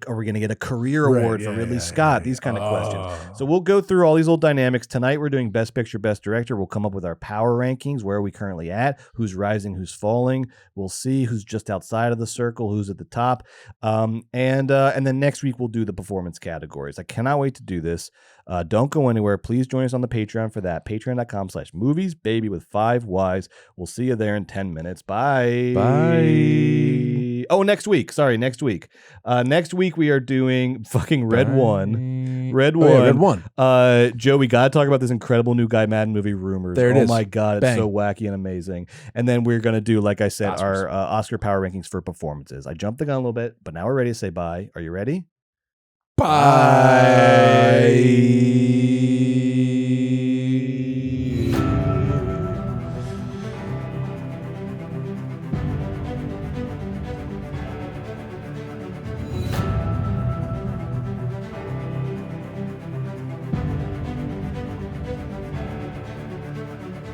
are we going to get a career award for Ridley Scott? These kind of questions. So we'll go through all these old dynamics tonight. We're doing Best Picture, Best Director. We'll come up with our power rankings. Where are we currently at? Who's rising? Who's falling? We'll see who's just outside of the circle, who's at the top, and then next week we'll do the performance categories. I cannot wait to do this. Don't go anywhere. Please join us on the Patreon for that. Patreon.com/moviesbaby with 5 Ys. We'll see you there in 10 minutes. Bye. Bye. Oh, next week. Sorry, next week. Next week we are doing fucking Red One. Red One. Joe, we got to talk about this incredible new Guy Madden movie, Rumors. There it is. Oh my God, it's Bang. so wacky and amazing. And then we're going to do, like I said, our Oscar Power Rankings for performances. I jumped the gun a little bit, but now we're ready to say bye. Are you ready? Bye.